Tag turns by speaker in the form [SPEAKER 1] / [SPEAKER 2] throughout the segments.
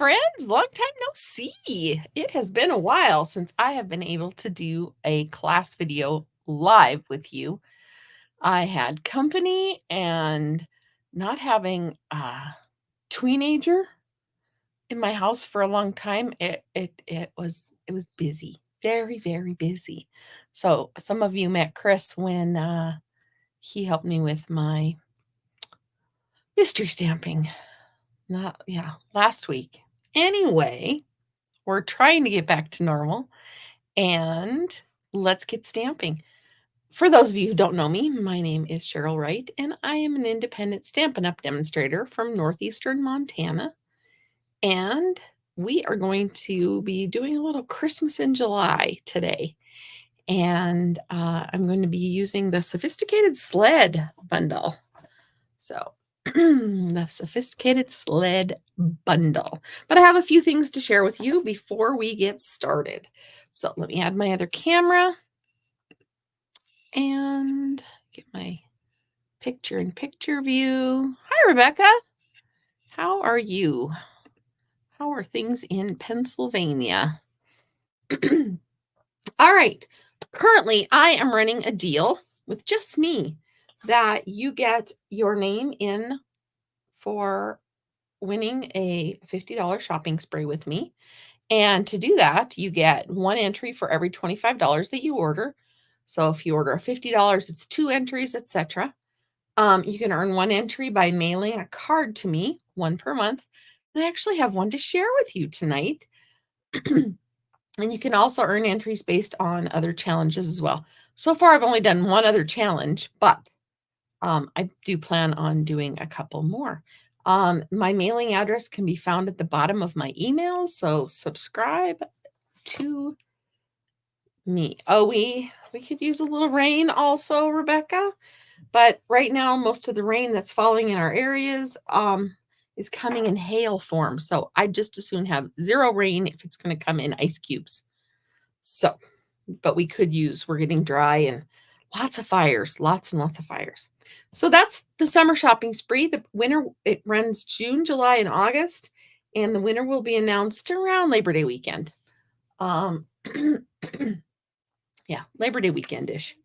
[SPEAKER 1] friends, long time no see. It has been a while since I have been able to do a class video live with you. I had company, and not having a teenager in my house for a long time, it was busy, very, very busy. So some of you met Chris when he helped me with my mystery stamping. Last week. Anyway, we're trying to get back to normal, and let's get stamping. For those of you who don't know me, my name is Cheryl Wright, and I am an independent Stampin' Up! Demonstrator from northeastern Montana. And we are going to be doing a little Christmas in July today. And I'm going to be using the Sophisticated Sled Bundle. So the Sophisticated Sled Bundle. But I have a few things to share with you before we get started. So let me add my other camera and get my picture-in-picture view. Hi, Rebecca. How are you? How are things in Pennsylvania? All right. Currently, I am running a deal with just me that you get your name in for winning a $50 shopping spree with me. And to do that, you get one entry for every $25 that you order. So if you order a $50, it's 2 entries, etc. You can earn 1 entry by mailing a card to me, 1 per month. And I actually have one to share with you tonight. And you can also earn entries based on other challenges as well. So far, I've only done 1 other challenge, but I do plan on doing a couple more. My mailing address can be found at the bottom of my email, so subscribe to me. Oh, we could use a little rain also, Rebecca, but right now most of the rain that's falling in our areas is coming in hail form, so I just as soon have 0 rain if it's going to come in ice cubes. So, but we're getting dry and lots of fires, lots and lots of fires. So that's the summer shopping spree. The winter, it runs June, July, and August, and the winner will be announced around Labor Day weekend. Yeah, Labor Day weekend-ish.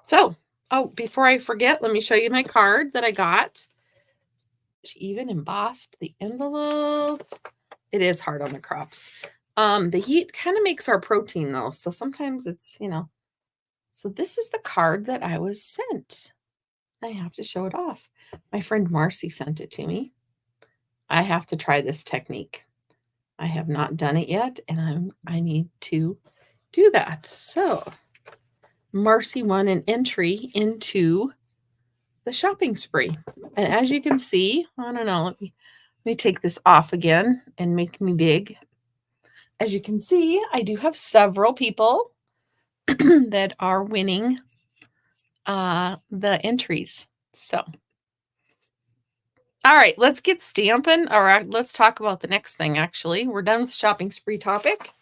[SPEAKER 1] So, before I forget, let me show you my card that I got. She even embossed the envelope. It is hard on the crops. The heat kind of makes our protein, though, so sometimes it's, So this is the card that I was sent. I have to show it off. My friend Marcy sent it to me. I have to try this technique. I have not done it yet, and I need to do that. So Marcy won an entry into the shopping spree. And as you can see, I don't know, let me take this off again and make me big. As you can see, I do have several people that are winning the entries. So, all right, let's get stamping. All right, let's talk about the next thing, actually. We're done with the shopping spree topic.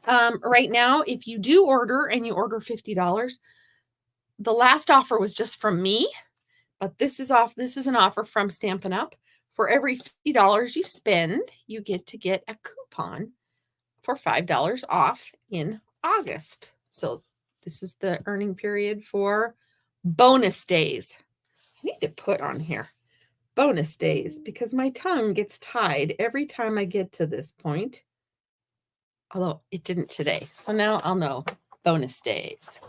[SPEAKER 1] Right now, if you do order and you order $50, the last offer was just from me, but this is an offer from Stampin' Up. For every $50 you spend, you get to get a coupon for $5 off in August. So this is the earning period for bonus days. I need to put on here bonus days because my tongue gets tied every time I get to this point. Although it didn't today. So now I'll know bonus days.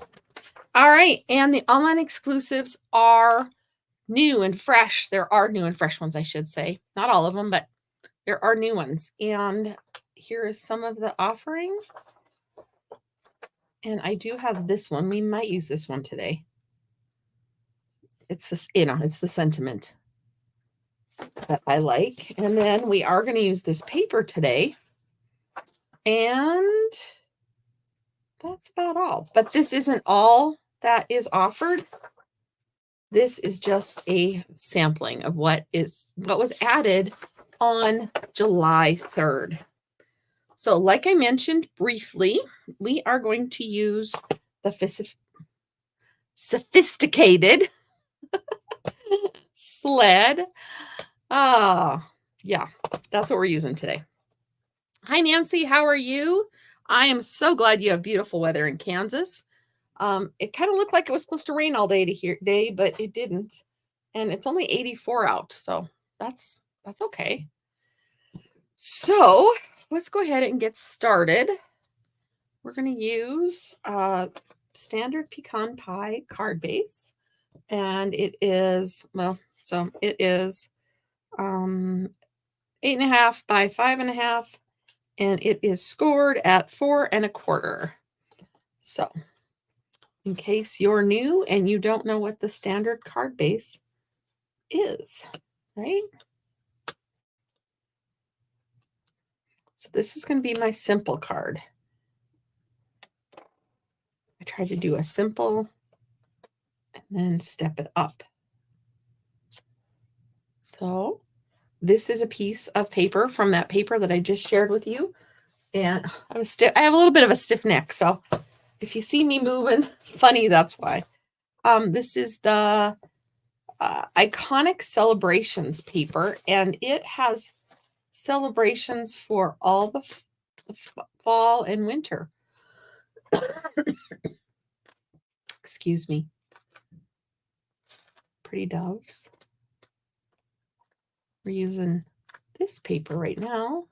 [SPEAKER 1] All right. And the online exclusives are new and fresh. There are new and fresh ones, I should say. Not all of them, but there are new ones. And here is some of the offering. And I do have this one. We might use this one today. It's this, it's the sentiment that I like. And then we are going to use this paper today. And that's about all. But this isn't all that is offered. This is just a sampling of what was added on July 3rd. So like I mentioned briefly, we are going to use the Sophisticated Sled. Yeah, that's what we're using today. Hi, Nancy. How are you? I am so glad you have beautiful weather in Kansas. It kind of looked like it was supposed to rain all day, but it didn't. And it's only 84 out, so that's okay. So let's go ahead and get started. We're going to use standard pecan pie card base, and it is, well, so it is 8.5 by 5.5, and it is scored at 4 1/4. So in case you're new and you don't know what the standard card base is, right? So this is going to be my simple card. I tried to do a simple and then step it up. So this is a piece of paper from that paper that I just shared with you. And I have a little bit of a stiff neck, so if you see me moving funny, that's why. This is the Iconic Celebrations paper, and it has celebrations for all the fall and winter. Excuse me. Pretty doves. We're using this paper right now.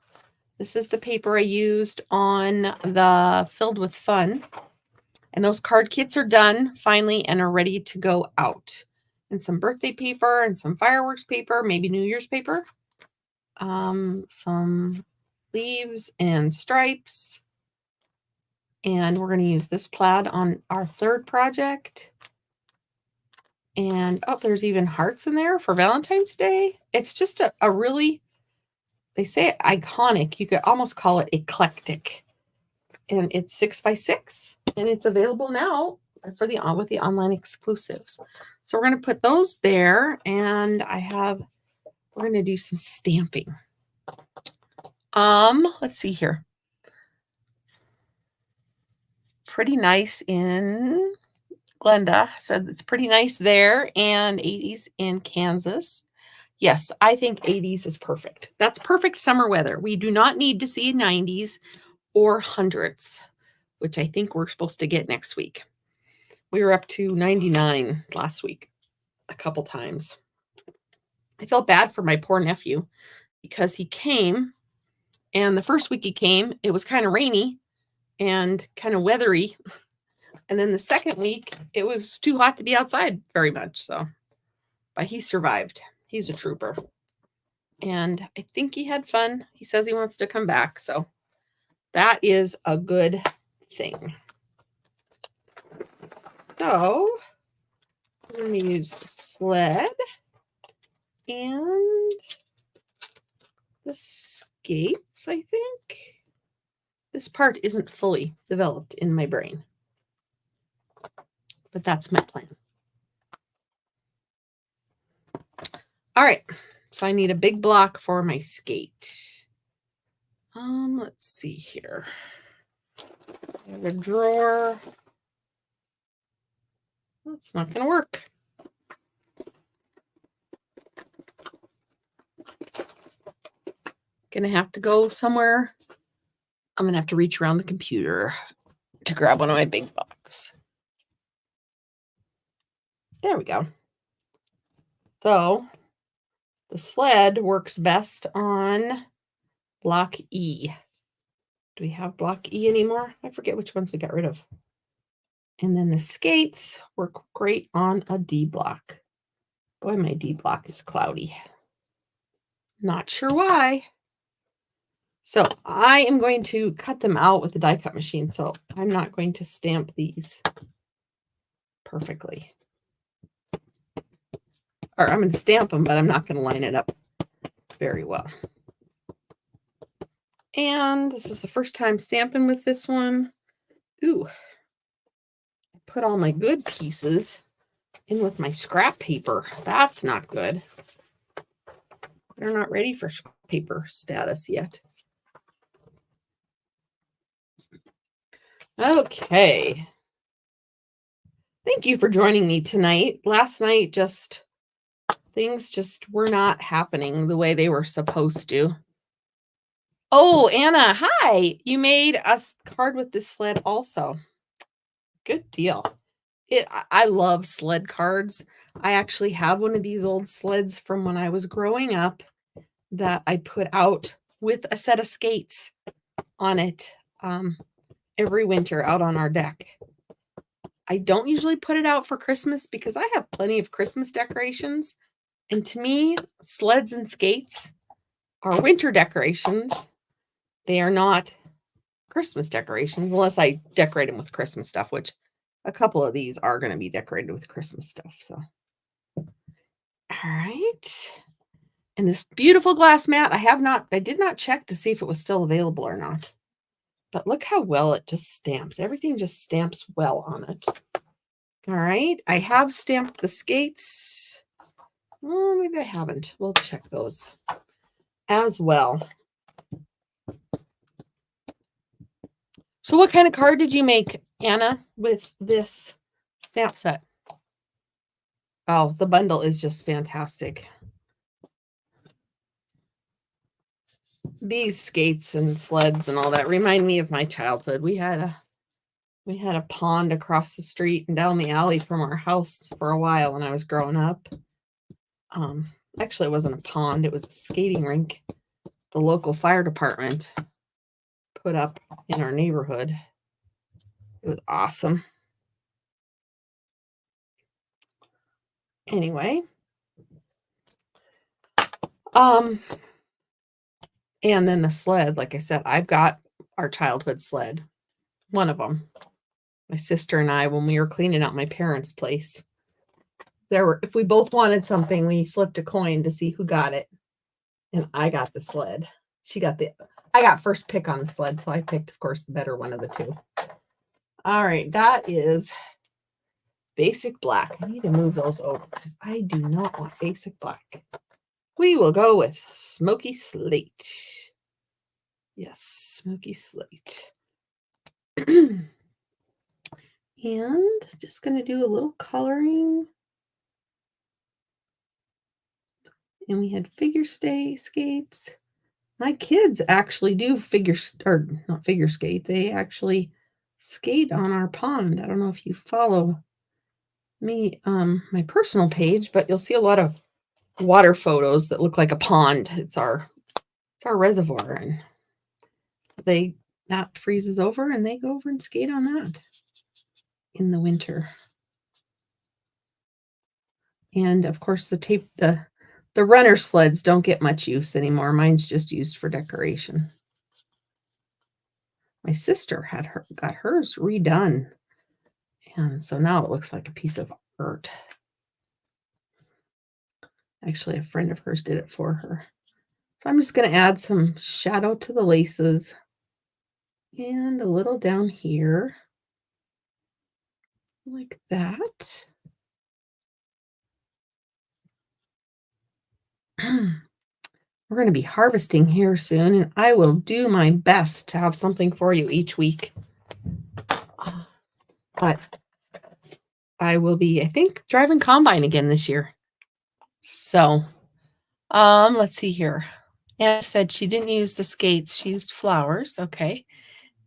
[SPEAKER 1] This is the paper I used on the Filled with Fun. And those card kits are done finally and are ready to go out. And some birthday paper and some fireworks paper, maybe New Year's paper. Some leaves and stripes. And we're going to use this plaid on our third project. And, oh, there's even hearts in there for Valentine's Day. It's just a really, they say iconic. You could almost call it eclectic. And it's 6 by 6. And it's available now for with the online exclusives. So we're going to put those there. And we're going to do some stamping. Let's see here. Pretty nice in Glenda said it's pretty nice there, and 80s in Kansas. Yes, I think 80s is perfect. That's perfect summer weather. We do not need to see 90s or hundreds, which I think we're supposed to get next week. We were up to 99 last week a couple times. I felt bad for my poor nephew because he came, and the first week he came, it was kind of rainy and kind of weathery. And then the second week, it was too hot to be outside very much. So, but he survived. He's a trooper. And I think he had fun. He says he wants to come back. So that is a good thing. So we're going to use the sled and the skates, I think. This part isn't fully developed in my brain, but that's my plan. All right, so I need a big block for my skate. Let's see here. I have a drawer. It's not going to work. Gonna have to go somewhere. I'm gonna have to reach around the computer to grab one of my big blocks. There we go. So the sled works best on block E. Do we have block E anymore? I forget which ones we got rid of. And then the skates work great on a D block. Boy, my D block is cloudy. Not sure why. So I am going to cut them out with the die cut machine. So I'm not going to stamp these perfectly. Or I'm going to stamp them, but I'm not going to line it up very well. And this is the first time stamping with this one. Ooh, I put all my good pieces in with my scrap paper. That's not good. They're not ready for scrap paper status yet. Okay. Thank you for joining me tonight. Last night just Things just were not happening the way they were supposed to. Oh, Anna, hi. You made a card with this sled also. Good deal. I love sled cards. I actually have one of these old sleds from when I was growing up that I put out with a set of skates on it every winter out on our deck. I don't usually put it out for Christmas because I have plenty of Christmas decorations. And to me, sleds and skates are winter decorations. They are not Christmas decorations unless I decorate them with Christmas stuff, which a couple of these are going to be decorated with Christmas stuff. So, all right. And this beautiful glass mat, I did not check to see if it was still available or not. But look how well it just stamps. Everything just stamps well on it. All right. I have stamped the skates. Oh, maybe I haven't. We'll check those as well. So what kind of card did you make, Anna, with this stamp set? Oh, the bundle is just fantastic. These skates and sleds and all that remind me of my childhood. We had a pond across the street and down the alley from our house for a while when I was growing up. Actually, it wasn't a pond. It was a skating rink the local fire department put up in our neighborhood. It was awesome. Anyway. And then the sled, like I said, I've got our childhood sled. One of them. My sister and I, when we were cleaning out my parents' place, if we both wanted something, we flipped a coin to see who got it. And I got the sled. I got first pick on the sled, so I picked, of course, the better one of the two. All right, that is basic black. I need to move those over because I do not want basic black. We will go with smoky slate. Yes, smoky slate. And just going to do a little coloring. And we had figure skates. My kids actually do not figure skate. They actually skate on our pond. I don't know if you follow me, my personal page, but you'll see a lot of water photos that look like a pond. It's our reservoir, and that freezes over and they go over and skate on that in the winter. And of course the runner sleds don't get much use anymore. Mine's just used for decoration. My sister got hers redone. And so now it looks like a piece of art. Actually, a friend of hers did it for her. So I'm just going to add some shadow to the laces and a little down here like that. We're going to be harvesting here soon, and I will do my best to have something for you each week. But I will be, I think, driving combine again this year. So, let's see here. Anna said she didn't use the skates. She used flowers. Okay.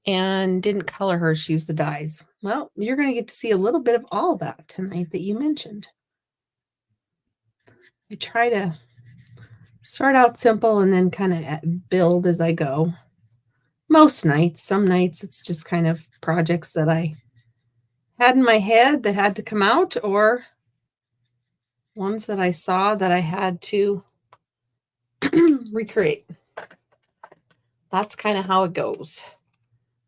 [SPEAKER 1] And didn't color hers. She used the dyes. Well, you're going to get to see a little bit of all that tonight that you mentioned. I try to start out simple and then kind of build as I go. Most nights. Some nights it's just kind of projects that I had in my head that had to come out, or ones that I saw that I had to recreate. That's kind of how it goes.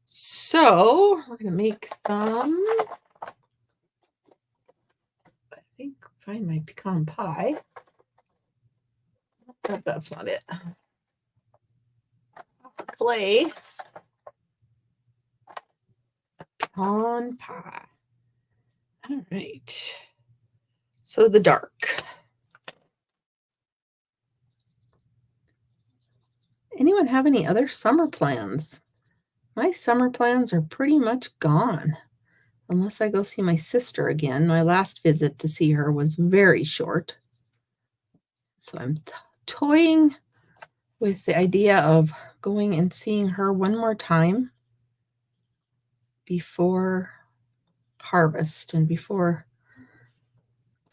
[SPEAKER 1] So we're going to make some, I think, find my pecan pie. But that's not it. Clay. Pecan pie. All right. So the dark. Anyone have any other summer plans? My summer plans are pretty much gone. Unless I go see my sister again. My last visit to see her was very short. So I'm toying with the idea of going and seeing her one more time before harvest and before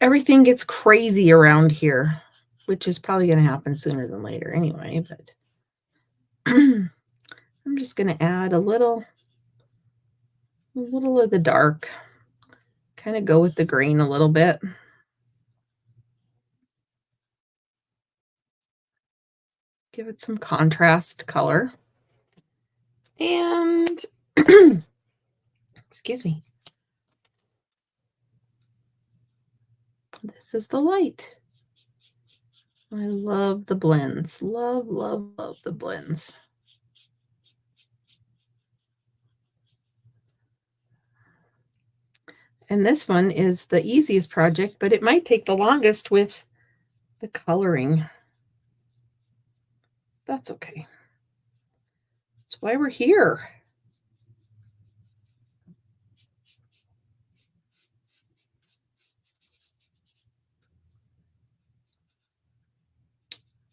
[SPEAKER 1] everything gets crazy around here, which is probably going to happen sooner than later anyway, but I'm just going to add a little of the dark, kind of go with the green a little bit. Give it some contrast color. And excuse me. This is the light. I love the blends. Love, love, love the blends. And this one is the easiest project, but it might take the longest with the coloring. That's okay. That's why we're here.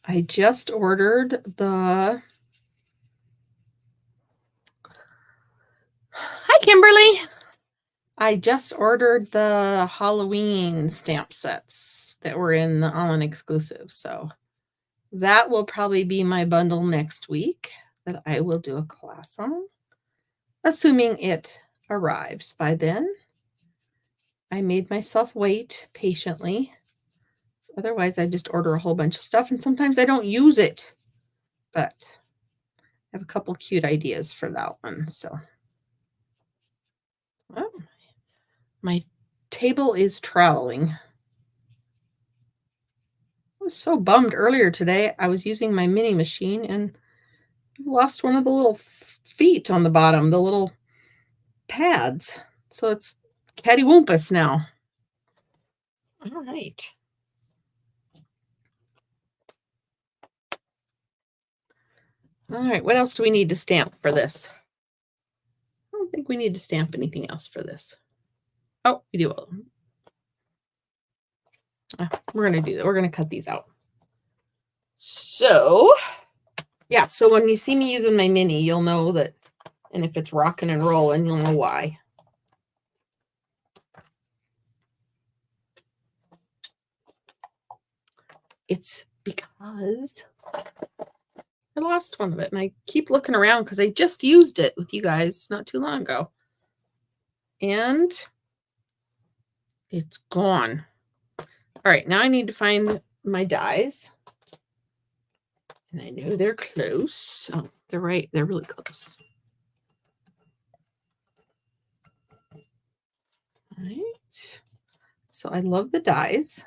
[SPEAKER 1] I just ordered the... Hi, Kimberly. I just ordered the Halloween stamp sets that were in the All-In Exclusive. So that will probably be my bundle next week that I will do a class on, assuming it arrives by then. I made myself wait patiently. Otherwise, I just order a whole bunch of stuff, and sometimes I don't use it. But I have a couple cute ideas for that one. So, oh, my table is traveling. I was so bummed earlier today. I was using my mini machine and lost one of the little feet on the bottom, the little pads. So it's cattywampus now. All right. All right, what else do we need to stamp for this? I don't think we need to stamp anything else for this. Oh, we do. We're going to do that. We're going to cut these out. So, yeah, so when you see me using my mini, you'll know that, and if it's rocking and rolling, you'll know why. It's because I lost one of it, and I keep looking around because I just used it with you guys not too long ago. And it's gone. All right, now I need to find my dies. And I know they're close. Oh, they're right. They're really close. All right. So I love the dies.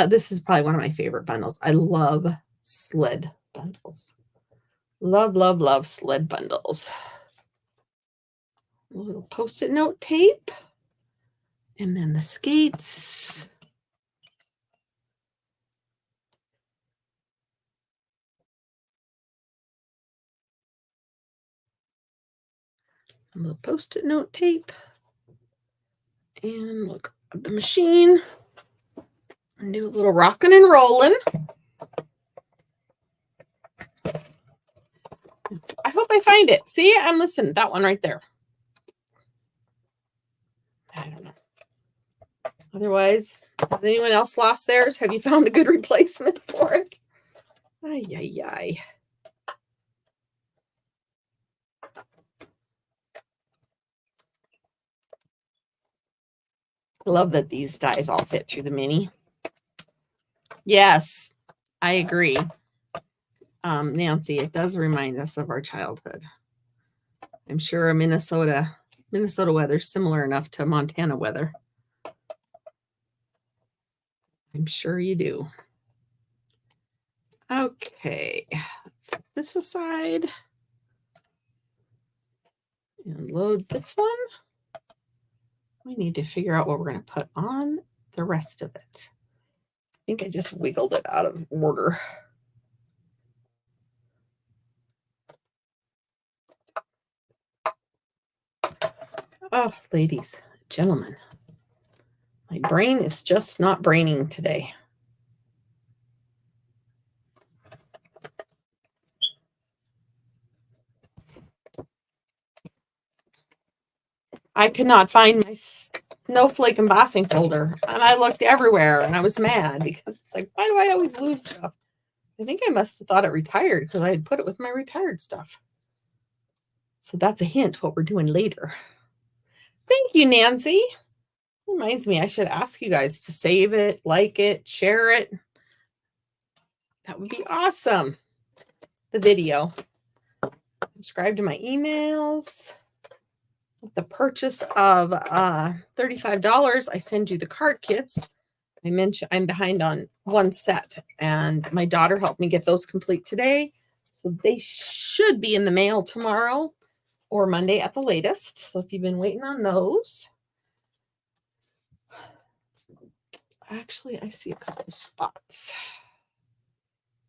[SPEAKER 1] This is probably one of my favorite bundles. I love sled bundles. Love, love, love sled bundles. A little Post-it note tape. And then the skates. A little Post-it note tape. And look at the machine. And do a little rocking and rolling. I hope I find it. See, I'm listening. That one right there. I don't know. Otherwise, has anyone else lost theirs? Have you found a good replacement for it? Ay, ay, ay. I love that these dies all fit through the mini. Yes, I agree. Nancy, it does remind us of our childhood. I'm sure a Minnesota weather is similar enough to Montana weather. I'm sure you do. Okay, let's set this aside and load this one. We need to figure out what we're going to put on the rest of it. I think I just wiggled it out of order. Oh, ladies, gentlemen, my brain is just not braining today. I could not find my snowflake embossing folder, and I looked everywhere, and I was mad because it's like, why do I always lose stuff? I think I must have thought it retired because I had put it with my retired stuff. So that's a hint what we're doing later. Thank you, Nancy. Reminds me, I should ask you guys to save it, like it, share it. That would be awesome. The video. Subscribe to my emails. With the purchase of $35, I send you the card kits. I mentioned I'm behind on one set, and my daughter helped me get those complete today. So they should be in the mail tomorrow or Monday at the latest. So if you've been waiting on those. Actually, I see a couple of spots.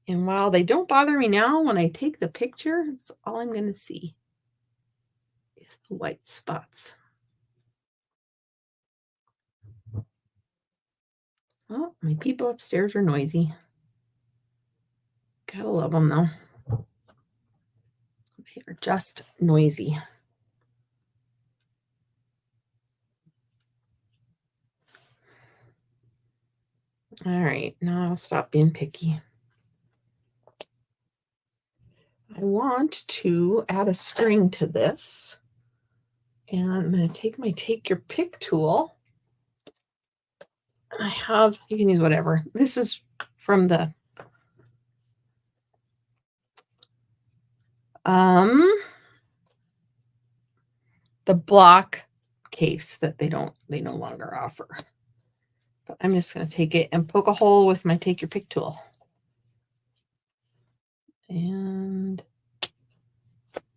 [SPEAKER 1] And while they don't bother me now, when I take the picture, it's all I'm going to see is the white spots. Oh, my people upstairs are noisy. Gotta love them, though. They are just noisy. All right, now I'll stop being picky. I want to add a string to this. And I'm going to take my Take Your Pick tool. I have, you can use whatever. This is from the block case that they no longer offer. But I'm just going to take it and poke a hole with my Take Your Pick tool. And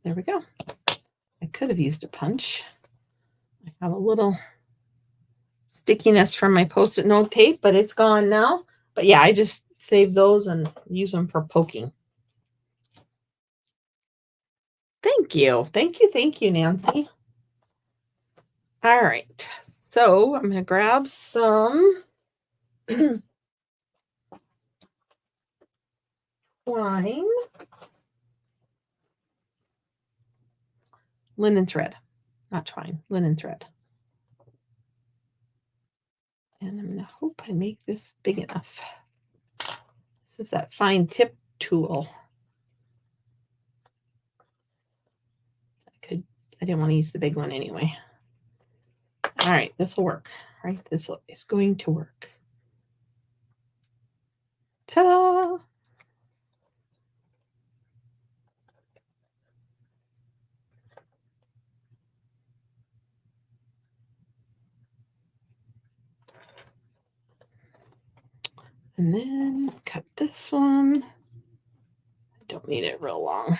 [SPEAKER 1] there we go. I could have used a punch. I have a little stickiness from my Post-it note tape, but it's gone now. But yeah, I just save those and use them for poking. Thank you. Thank you. Thank you, Nancy. All right. So I'm going to grab some twine, linen thread, not twine, linen thread. And I'm going to hope I make this big enough. This is that fine tip tool. I didn't want to use the big one anyway. All right, this will work, right? This is going to work. Ta-da! And then cut this one. I don't need it real long.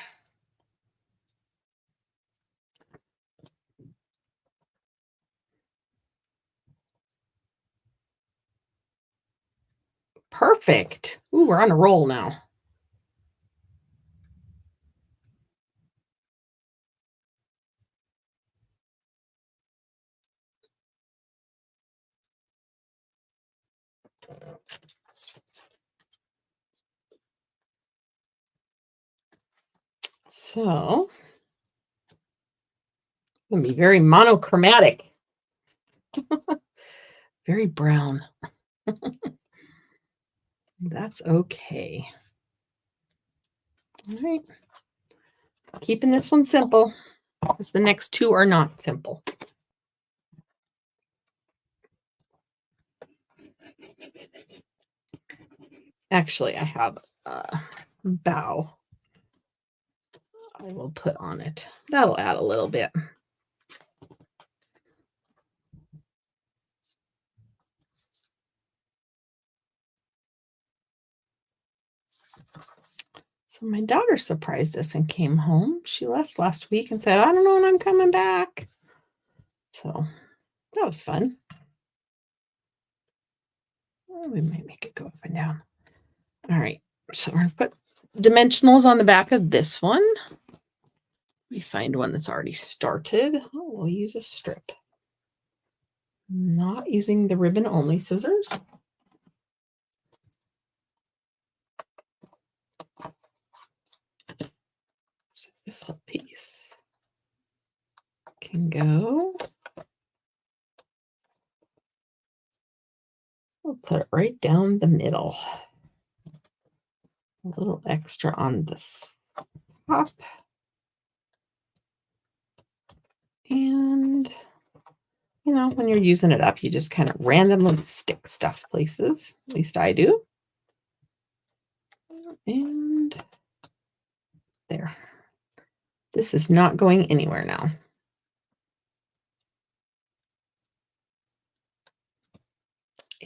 [SPEAKER 1] Perfect. Ooh, we're on a roll now. So, it's going to be very monochromatic. Very brown. That's okay. All right. Keeping this one simple because the next two are not simple. Actually, I have a bow I will put on it. That'll add a little bit. So my daughter surprised us and came home. She left last week and said, I don't know when I'm coming back. So that was fun. Well, we might make it go up and down. All right. So we're going to put dimensionals on the back of this one. We find one that's already started. Oh, we'll use a strip. Not using the ribbon only scissors. So this whole piece can go I'll put it right down the middle. A little extra on the top. And, you know, when you're using it up, you just kind of randomly stick stuff places. At least I do. And there. This is not going anywhere now.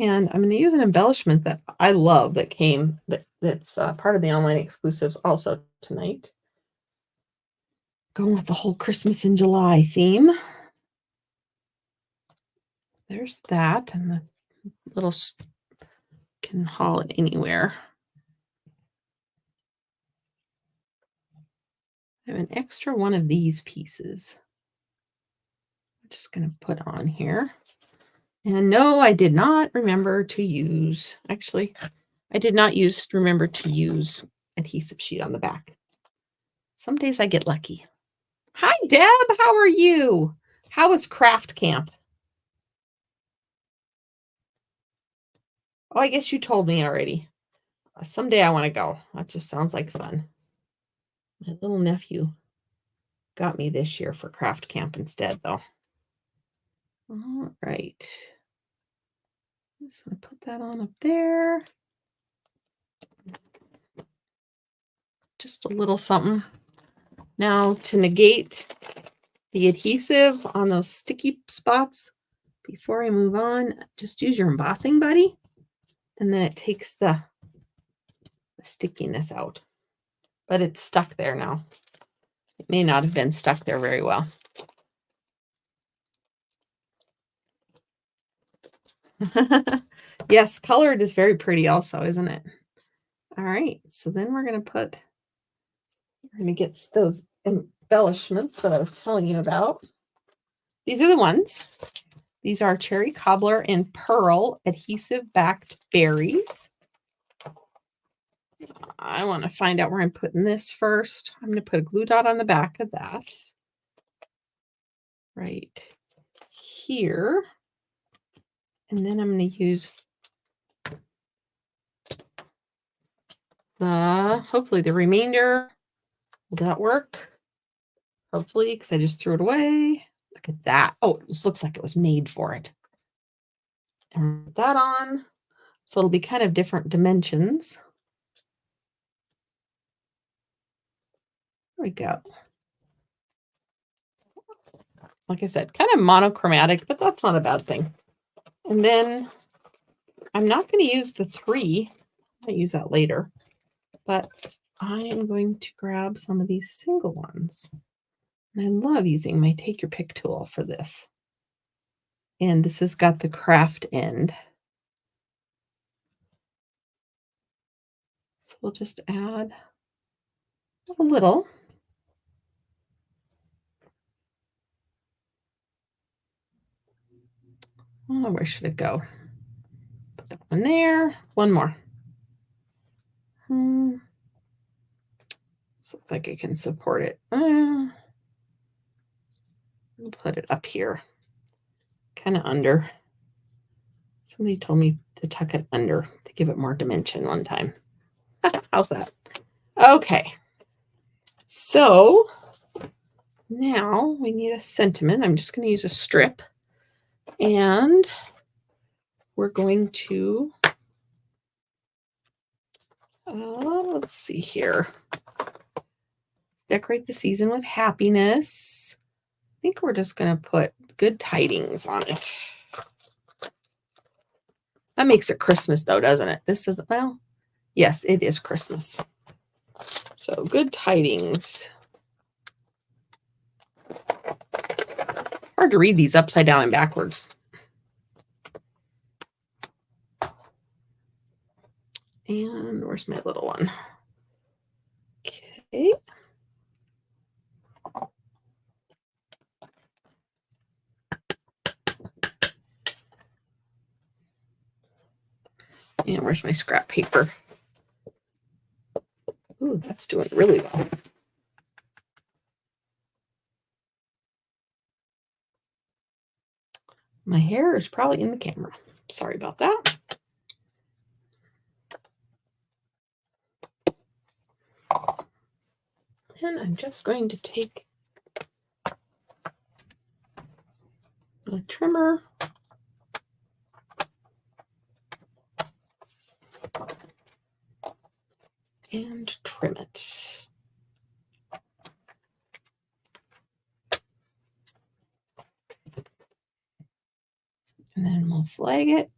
[SPEAKER 1] And I'm going to use an embellishment that I love that's part of the online exclusives also tonight. Going with the whole Christmas in July theme. There's that, and the little can haul it anywhere. I have an extra one of these pieces. I'm just going to put on here. And no, I did not remember to use, actually, I did not remember to use adhesive sheet on the back. Some days I get lucky. Hi, Deb. How are you? How was craft camp? Oh, I guess you told me already. Someday I want to go. That just sounds like fun. My little nephew got me this year for craft camp instead, though. All right. I'm just going to put that on up there. Just a little something. Now, to negate the adhesive on those sticky spots, before I move on, just use your embossing buddy, and then it takes the stickiness out. But it's stuck there now. It may not have been stuck there very well. Yes, colored is very pretty also, isn't it? All right, so then we're going to get those embellishments that I was telling you about. These are the ones. These are cherry cobbler and pearl adhesive backed berries. I want to find out where I'm putting this first. I'm going to put a glue dot on the back of that. Right here. And then I'm going to use hopefully the remainder. Will that work? Hopefully, because I just threw it away. Look at that. Oh, this looks like it was made for it. And put that on. So it'll be kind of different dimensions. There we go. Like I said, kind of monochromatic, but that's not a bad thing. And then I'm not going to use the 3. I might use that later. But I am going to grab some of these single ones. And I love using my Take Your Pick tool for this. And this has got the craft end. So we'll just add a little. Oh, where should it go? Put that one there. One more. So looks like I can support it. I'll put it up here. Kind of under. Somebody told me to tuck it under to give it more dimension one time. How's that? Okay. So now we need a sentiment. I'm just going to use a strip. And we're going to, let's see here. Decorate the season with happiness. I think we're just going to put good tidings on it. That makes it Christmas though, doesn't it? This doesn't, well, yes, it is Christmas. So good tidings. Hard to read these upside down and backwards. And where's my little one? Okay. And where's my scrap paper? Ooh, that's doing really well. My hair is probably in the camera. Sorry about that. And I'm just going to take my trimmer and trim it. And then we'll flag it.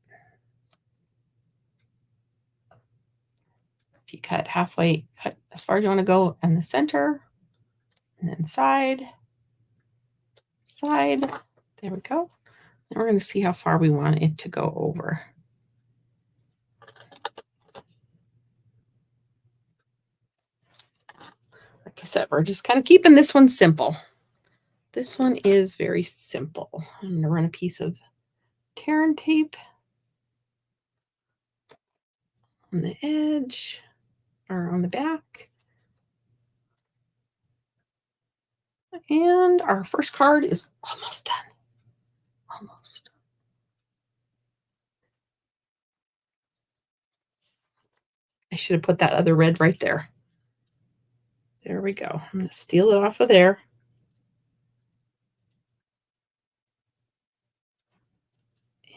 [SPEAKER 1] If you cut halfway, cut as far as you want to go in the center, and then side, side. There we go. And we're going to see how far we want it to go over. Like I said, we're just kind of keeping this one simple. This one is very simple. I'm going to run a piece of tear and tape on the edge or on the back. And our first card is almost done. Almost. I should have put that other red right there. There we go. I'm going to steal it off of there.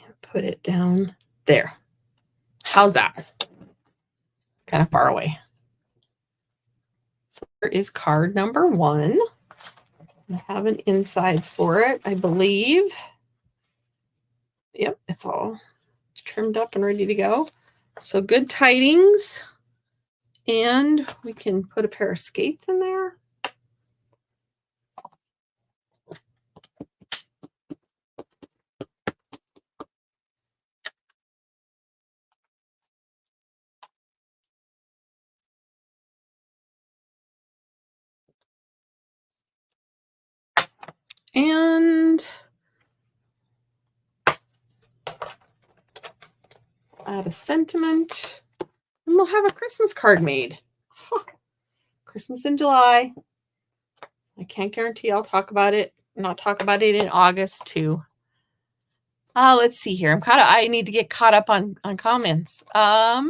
[SPEAKER 1] And put it down there. How's that? Kind of far away. So there is card number 1. I have an inside for it, I believe. Yep, it's all trimmed up and ready to go. So good tidings. And we can put a pair of skates in there. And add a sentiment. And we'll have a Christmas card made. Huh. Christmas in July. I can't guarantee I'll talk about it. Not talk about it in August too. Let's see here. I need to get caught up on comments. A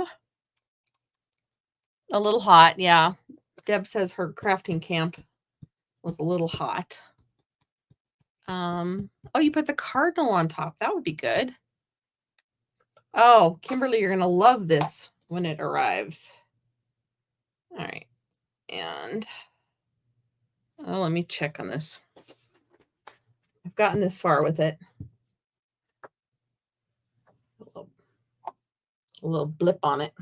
[SPEAKER 1] little hot, yeah. Deb says her crafting camp was a little hot. Oh, you put the cardinal on top. That would be good. Oh, Kimberly, you're going to love this when it arrives. All right. And let me check on this. I've gotten this far with it. A little blip on it.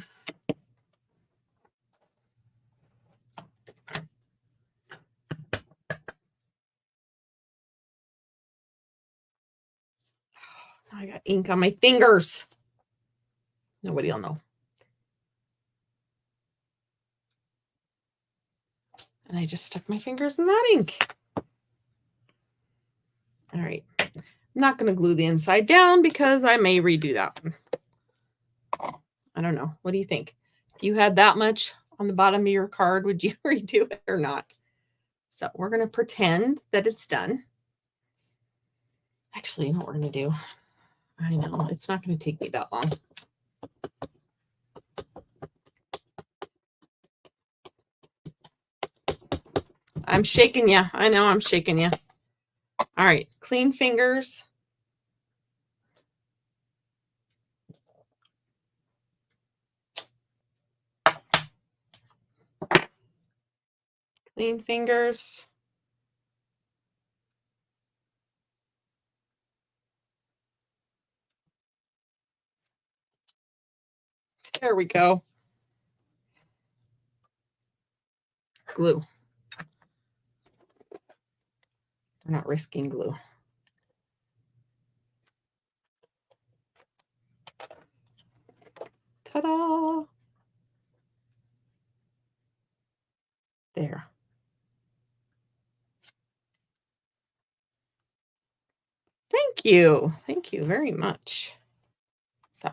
[SPEAKER 1] I got ink on my fingers. Nobody will know. And I just stuck my fingers in that ink. All right. I'm not going to glue the inside down because I may redo that one. I don't know. What do you think? If you had that much on the bottom of your card, would you redo it or not? So we're going to pretend that it's done. Actually, you know what we're going to do? I know. It's not going to take me that long. I'm shaking you. I know I'm shaking you. All right. Clean fingers. Clean fingers. There we go. Glue. We're not risking glue. Ta-da! There. Thank you. Thank you very much. So,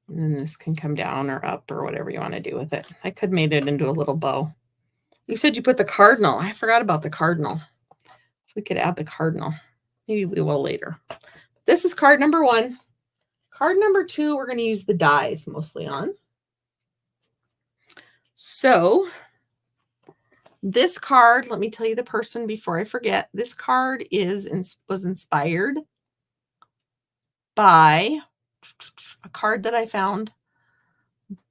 [SPEAKER 1] and then this can come down or up or whatever you want to do with it. I could have made it into a little bow. You said you put the cardinal. I forgot about the cardinal. So we could add the cardinal. Maybe we will later. This is card number 1. Card number 2, we're going to use the dies mostly on. So This card, let me tell you the person before I forget. This card was inspired by a card that I found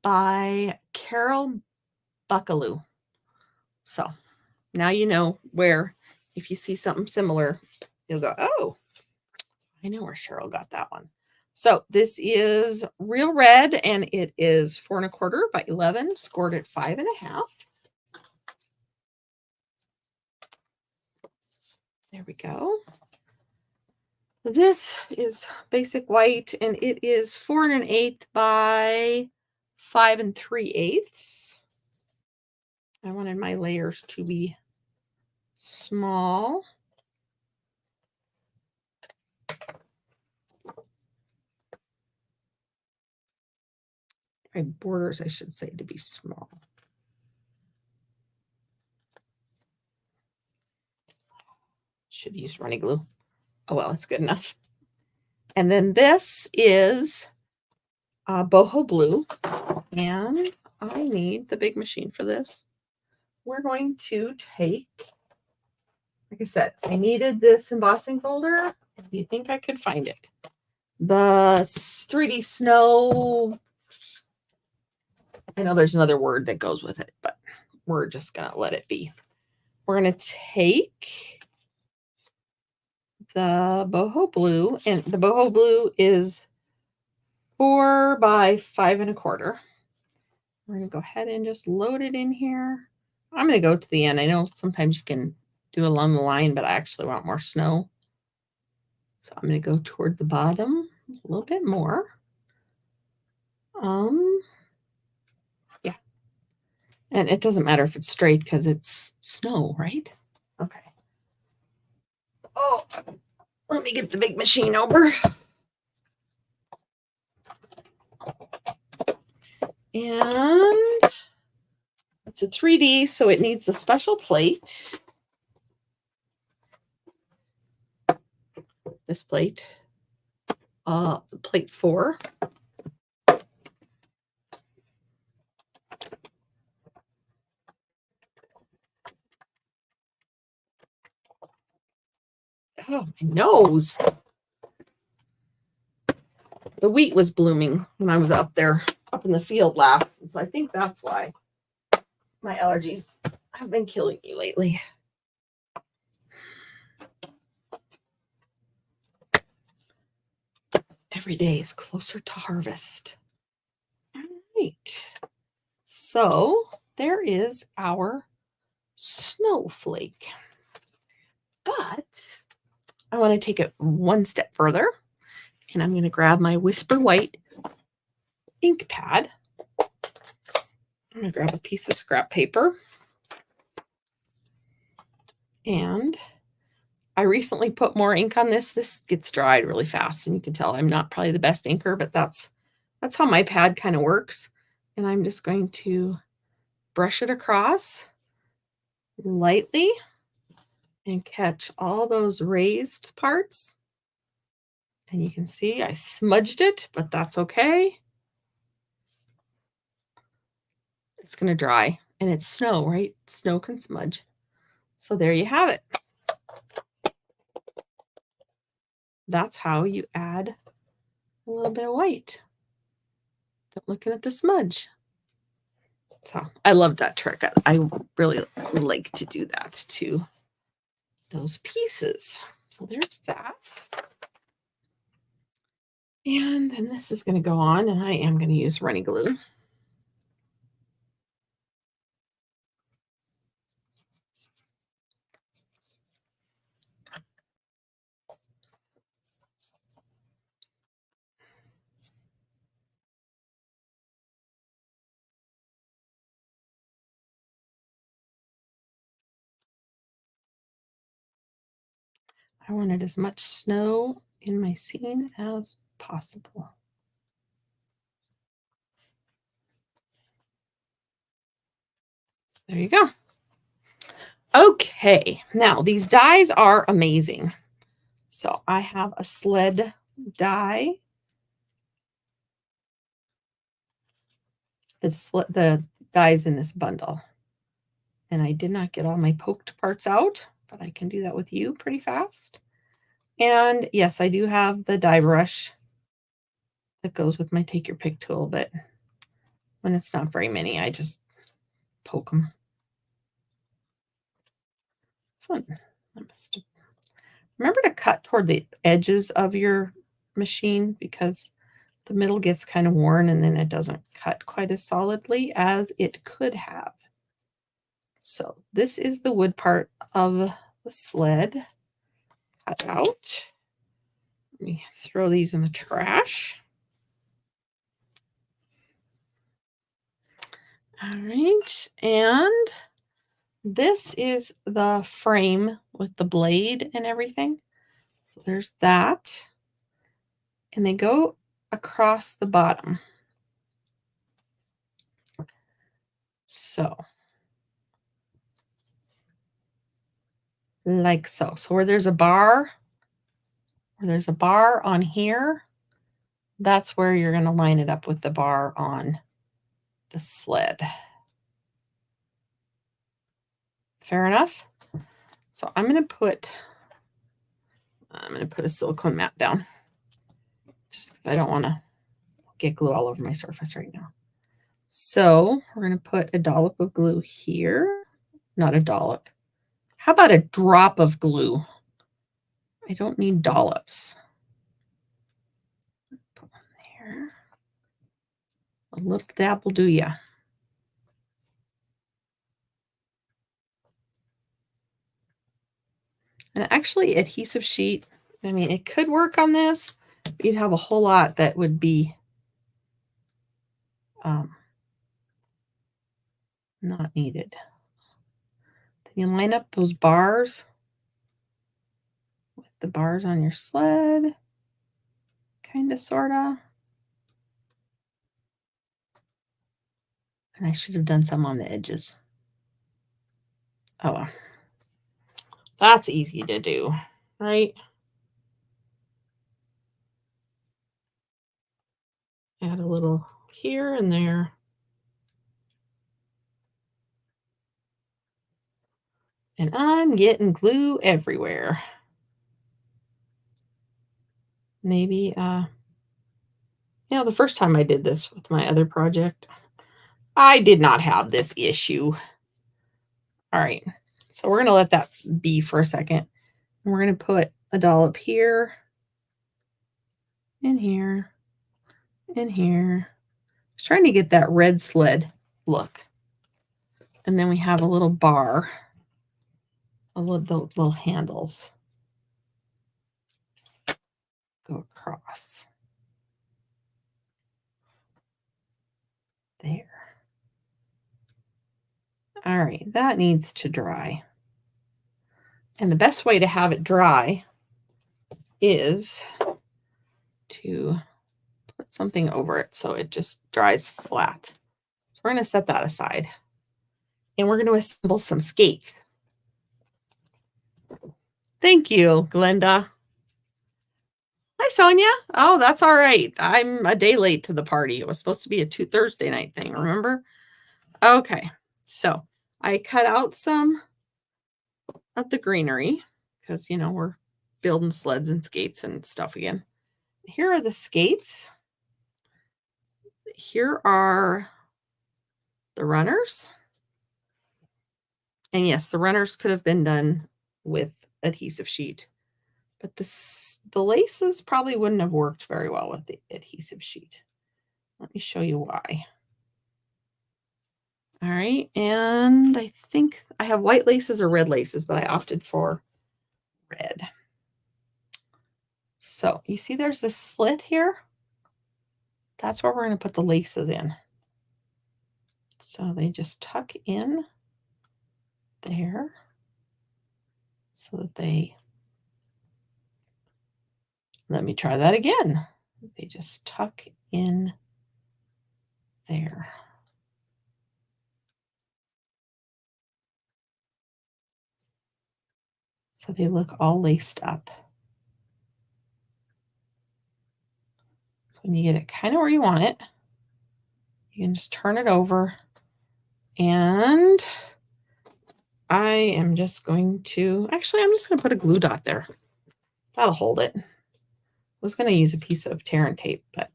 [SPEAKER 1] by Carol Buckaloo. So now you know where, if you see something similar, you'll go, oh, I know where Cheryl got that one. So this is real red, and it is 4 1/4 by 11, scored at 5 1/2. There we go. This is basic white, and it is 4 1/8 by 5 3/8. I wanted my layers to be small. My borders, I should say, to be small. Should use runny glue. Oh, well, it's good enough. And then this is boho blue, and I need the big machine for this. We're going to take, like I said, I needed this embossing folder. Do you think I could find it? The 3D snow. I know there's another word that goes with it, but we're just going to let it be. We're going to take the boho blue, and the boho blue is 4 by 5 1/4. We're going to go ahead and just load it in here. I'm going to go to the end. I know sometimes you can do along the line, but I actually want more snow. So I'm going to go toward the bottom a little bit more. Yeah. And it doesn't matter if it's straight because it's snow, right? Okay. Oh, let me get the big machine over. And it's a 3D, so it needs the special plate. This plate, plate 4. Oh, my nose. The wheat was blooming when I was up in the field last. So I think that's why my allergies have been killing me lately. Every day is closer to harvest. All right. So there is our snowflake. But I want to take it one step further, and I'm going to grab my Whisper White ink pad. I'm going to grab a piece of scrap paper. And I recently put more ink on this. This gets dried really fast, and you can tell I'm not probably the best inker, but that's how my pad kind of works. And I'm just going to brush it across lightly and catch all those raised parts. And you can see I smudged it, but that's okay. It's going to dry, and it's snow, right? Snow can smudge. So there you have it. That's how you add a little bit of white. Looking at the smudge. So I love that trick. I really like to do that to those pieces. So there's that. And then this is going to go on, and I am going to use runny glue. I wanted as much snow in my scene as possible. So there you go. Okay, now these dies are amazing. So I have a sled die. The dies in this bundle. And I did not get all my poked parts out, but I can do that with you pretty fast. And yes, I do have the die brush that goes with my take your pick tool, but when it's not very many, I just poke them. This one, I must have. Remember to cut toward the edges of your machine because the middle gets kind of worn and then it doesn't cut quite as solidly as it could have. So this is the wood part of the sled cut out. Let me throw these in the trash. All right, and this is the frame with the blade and everything. So there's that. And they go across the bottom. So, like so. So where there's a bar on here, that's where you're going to line it up with the bar on the sled. Fair enough? So I'm going to put a silicone mat down just because I don't want to get glue all over my surface right now. So we're going to put a dollop of glue here. Not a dollop. How about a drop of glue? I don't need dollops. Put one there. A little dab will do ya. And actually, adhesive sheet, I mean, it could work on this, but you'd have a whole lot that would be not needed. Then you line up those bars with the bars on your sled, kind of, sort of. And I should have done some on the edges. Oh, well. That's easy to do, right? Add a little here and there. And I'm getting glue everywhere. Maybe, the first time I did this with my other project, I did not have this issue. All right, so we're going to let that be for a second. And we're going to put a dollop here, and here, and here. I was trying to get that red sled look. And then we have a little bar, a little handles go across. There. All right, that needs to dry. And the best way to have it dry is to put something over it so it just dries flat. So we're going to set that aside. And we're going to assemble some skates. Thank you, Glenda. Hi, Sonia. Oh, that's all right. I'm a day late to the party. It was supposed to be a Thursday night thing, remember? Okay, so I cut out some of the greenery because, we're building sleds and skates and stuff again. Here are the skates. Here are the runners. And yes, the runners could have been done with adhesive sheet, but the laces probably wouldn't have worked very well with the adhesive sheet. Let me show you why. All right, and I think I have white laces or red laces, but I opted for red. So you see there's this slit here? That's where we're going to put the laces in. So they just tuck in there so that they, let me try that again. They just tuck in there. So they look all laced up. So when you get it kind of where you want it, you can just turn it over and I am just going to, actually, I'm just going to put a glue dot there. That'll hold it. I was going to use a piece of tear and tape, but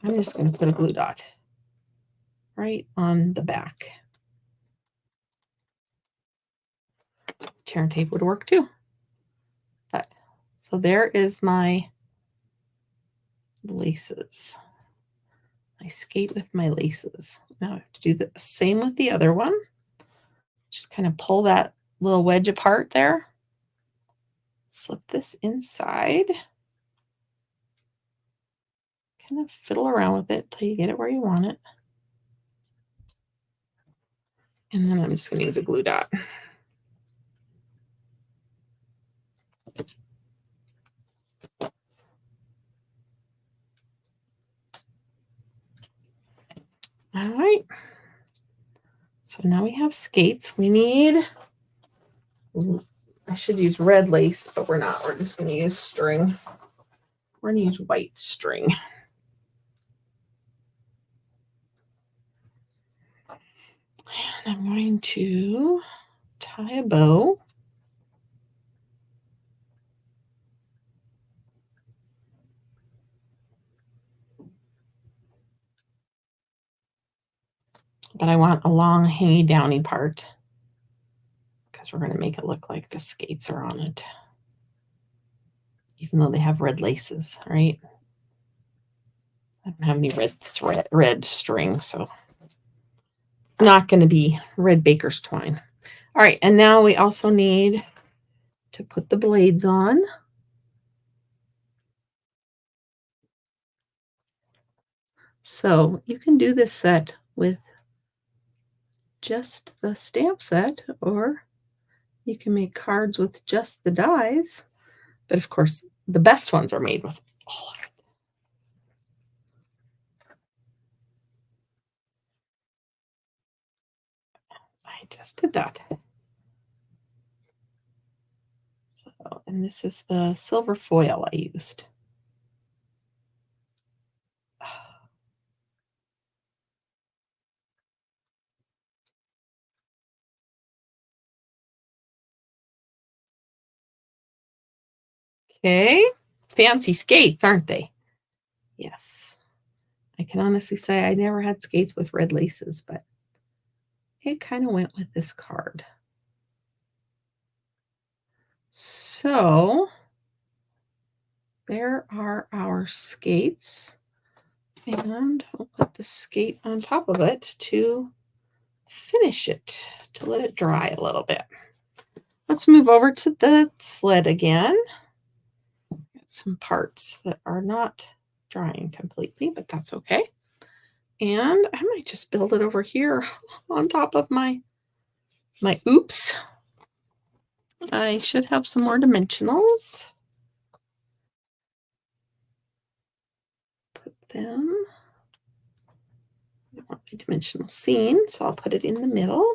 [SPEAKER 1] I'm just going to put a glue dot right on the back. Tear and tape would work too. But so there is my laces. I skate with my laces. Now I have to do the same with the other one. Just kind of pull that little wedge apart there. Slip this inside. Kind of fiddle around with it till you get it where you want it. And then I'm just going to use a glue dot. All right. So now we have skates. We need, I should use red lace, but we're not. We're just going to use string. We're going to use white string. And I'm going to tie a bow. But I want a long, hangy, downy part because we're going to make it look like the skates are on it, even though they have red laces, right? I don't have any red string, so not going to be red baker's twine. All right, and now we also need to put the blades on. So you can do this set with just the stamp set, or you can make cards with just the dies. But of course, the best ones are made with all of it. I just did that. So, and this is the silver foil I used. Okay, fancy skates, aren't they? Yes. I can honestly say I never had skates with red laces, but it kind of went with this card. So there are our skates, and we'll put the skate on top of it to finish it, to let it dry a little bit. Let's move over to the sled again. Got some parts that are not drying completely, but that's okay. And I might just build it over here on top of my oops. I should have some more dimensionals. Put them. I want my dimensional scene, so I'll put it in the middle.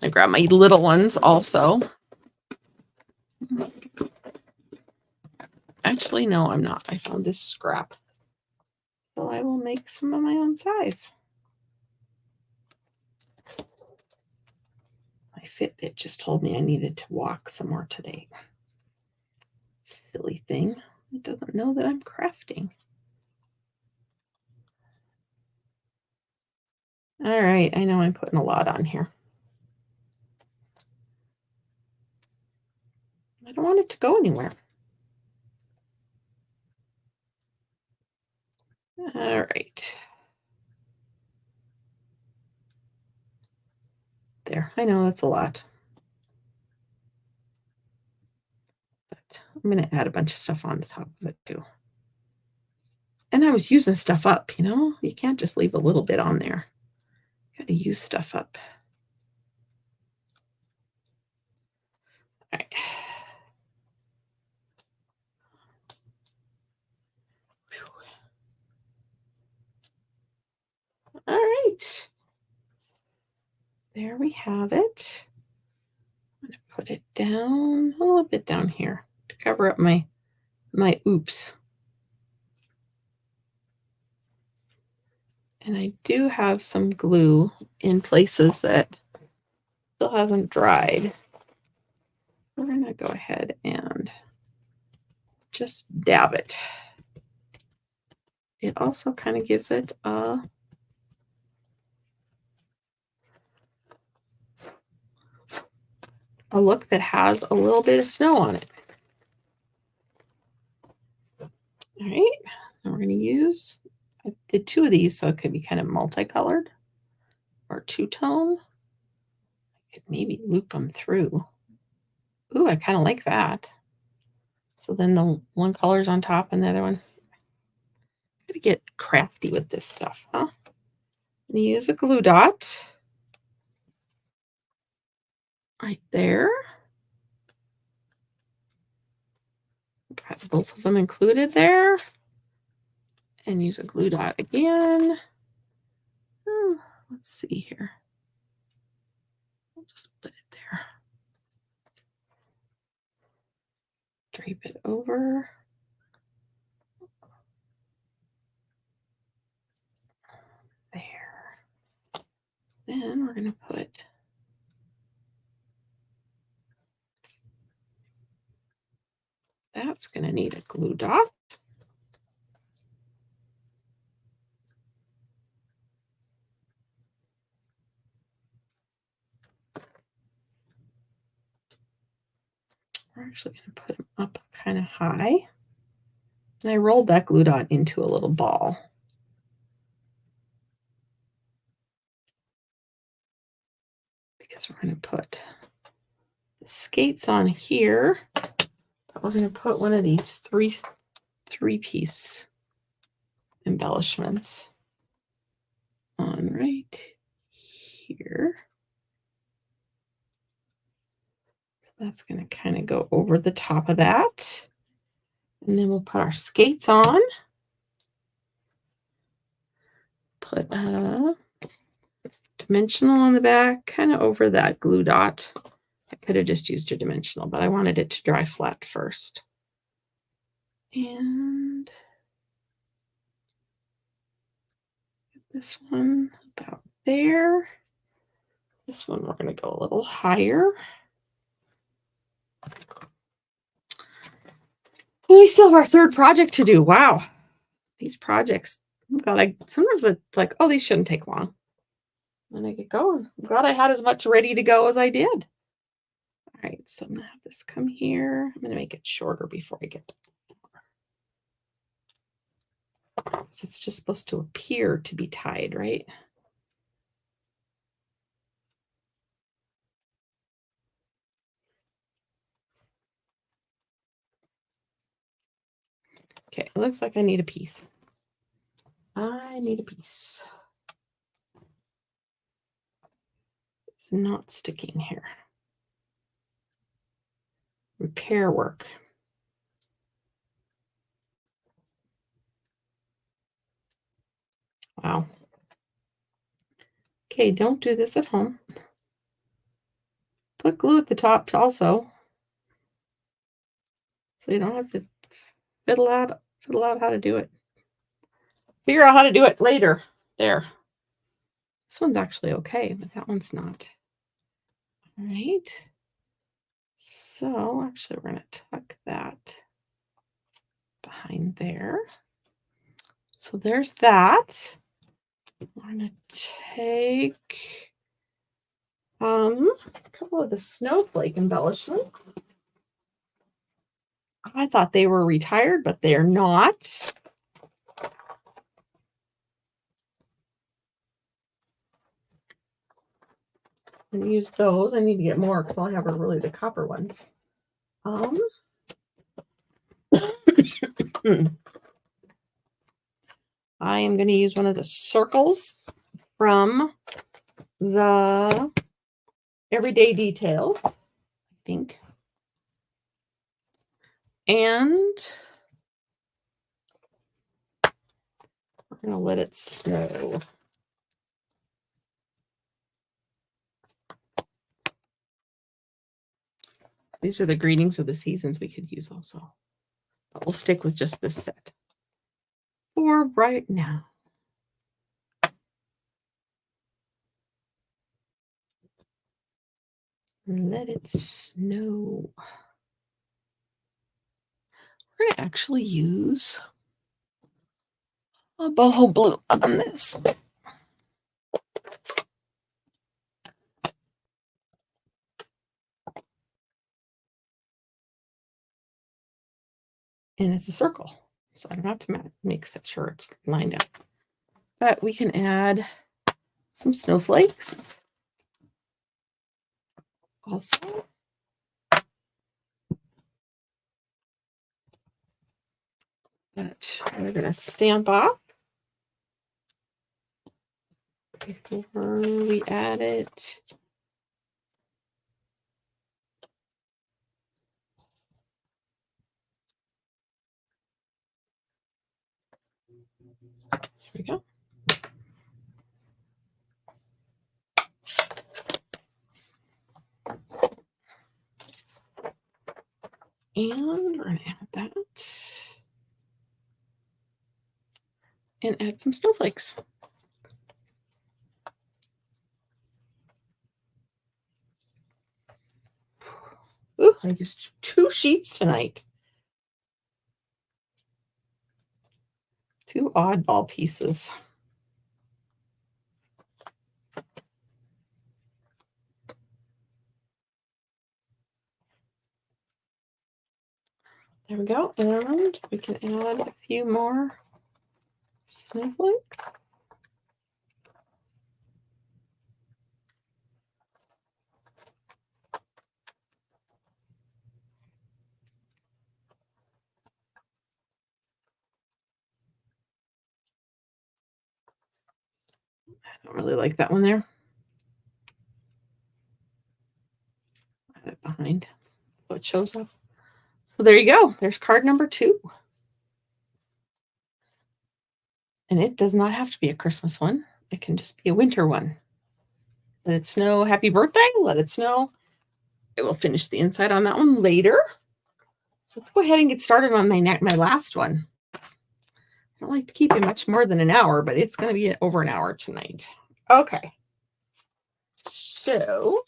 [SPEAKER 1] I grab my little ones also. Actually, no, I'm not. I found this scrap. So I will make some of my own size. My Fitbit just told me I needed to walk some more today. Silly thing. It doesn't know that I'm crafting. All right, I know I'm putting a lot on here. I don't want it to go anywhere. All right. There, I know that's a lot. But I'm going to add a bunch of stuff on the top of it too. And I was using stuff up, you know? You can't just leave a little bit on there. Got to use stuff up. All right. All right. There we have it. I'm going to put it down a little bit down here to cover up my oops. And I do have some glue in places that still hasn't dried. We're going to go ahead and just dab it. It also kind of gives it a look that has a little bit of snow on it. All right, now we're going to use, I did 2 of these, so it could be kind of multicolored or two-tone. I could maybe loop them through. Ooh, I kind of like that. So then the one color's on top and the other one. Gotta get crafty with this stuff, huh? I'm gonna use a glue dot right there. Got both of them included there. And use a glue dot again. Oh, let's see here. I'll just put it there. Drape it over. There. Then we're going to put that's going to need a glue dot. We're actually going to put them up kind of high. And I rolled that glue dot into a little ball. Because we're going to put the skates on here. But we're going to put one of these three-piece embellishments on right here. So that's going to kind of go over the top of that. And then we'll put our skates on. Put a dimensional on the back, kind of over that glue dot. I could have just used a dimensional, but I wanted it to dry flat first. And get this one about there. This one we're going to go a little higher. And we still have our third project to do. Wow. These projects, sometimes it's like, oh, these shouldn't take long. And I get going. I'm glad I had as much ready to go as I did. All right, so I'm going to have this come here. I'm going to make it shorter before I get so it's just supposed to appear to be tied, right? Okay, it looks like I need a piece. I need a piece. It's not sticking here. Repair work. Wow. Okay, don't do this at home. Put glue at the top also, so you don't have to fiddle out how to do it. Figure out how to do it later. There. This one's actually okay, but that one's not. All right. So actually, we're going to tuck that behind there. So there's that. We're going to take a couple of the snowflake embellishments. I thought they were retired, but they are not. I'm going to use those. I need to get more because I'll have really the copper ones. I am going to use one of the circles from the Everyday Details, I think. And we're going to let it snow. These are the greetings of the seasons we could use also. But we'll stick with just this set for right now. Let it snow. We're going to actually use a boho blue on this. And it's a circle, so I don't have to make sure it's lined up. But we can add some snowflakes also. That we're going to stamp off before we add it. There we go. And we're going to add that. And add some snowflakes. Ooh, I used 2 sheets tonight. 2 oddball pieces. There we go. And we can add a few more snowflakes. I don't really like that one there. Add it behind so it shows up. So there you go. There's card number 2. And it does not have to be a Christmas one. It can just be a winter one. Let it snow. Happy birthday. Let it snow. I will finish the inside on that one later. Let's go ahead and get started on my last one. I don't like to keep it much more than an hour, but it's going to be over an hour tonight. Okay. So,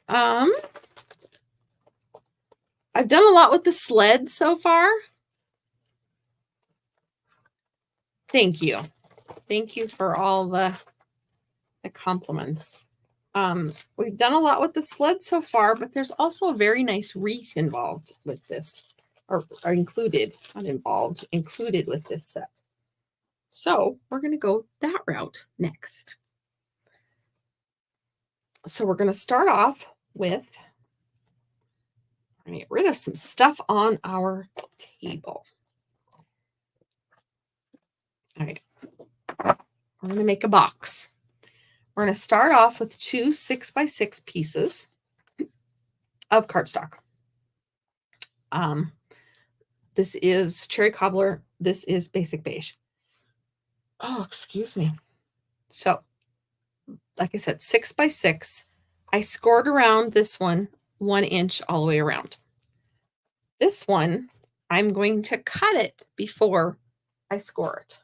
[SPEAKER 1] I've done a lot with the sled so far. Thank you. Thank you for all the compliments. We've done a lot with the sled so far, but there's also a very nice wreath involved with this, or included, not involved, included with this set. So we're going to go that route next. So we're going to start off with, I'm going to get rid of some stuff on our table. All right. We're going to make a box. We're going to start off with 2 6x6 pieces of cardstock. This is Cherry Cobbler. This is Basic Beige. Oh, excuse me. So, like I said, 6x6. I scored around this one 1 inch all the way around. This one, I'm going to cut it before I score it.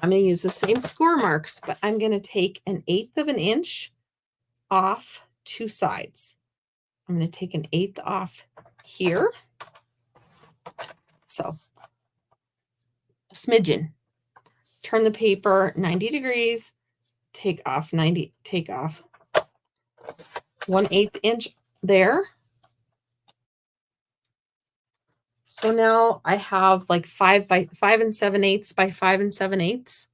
[SPEAKER 1] I'm going to use the same score marks, but I'm going to take 1/8 of an inch off 2 sides. I'm going to take 1/8 off here. So a smidgen. Turn the paper 90 degrees, take off 1/8 inch there. So now I have like 5 7/8 by 5 7/8,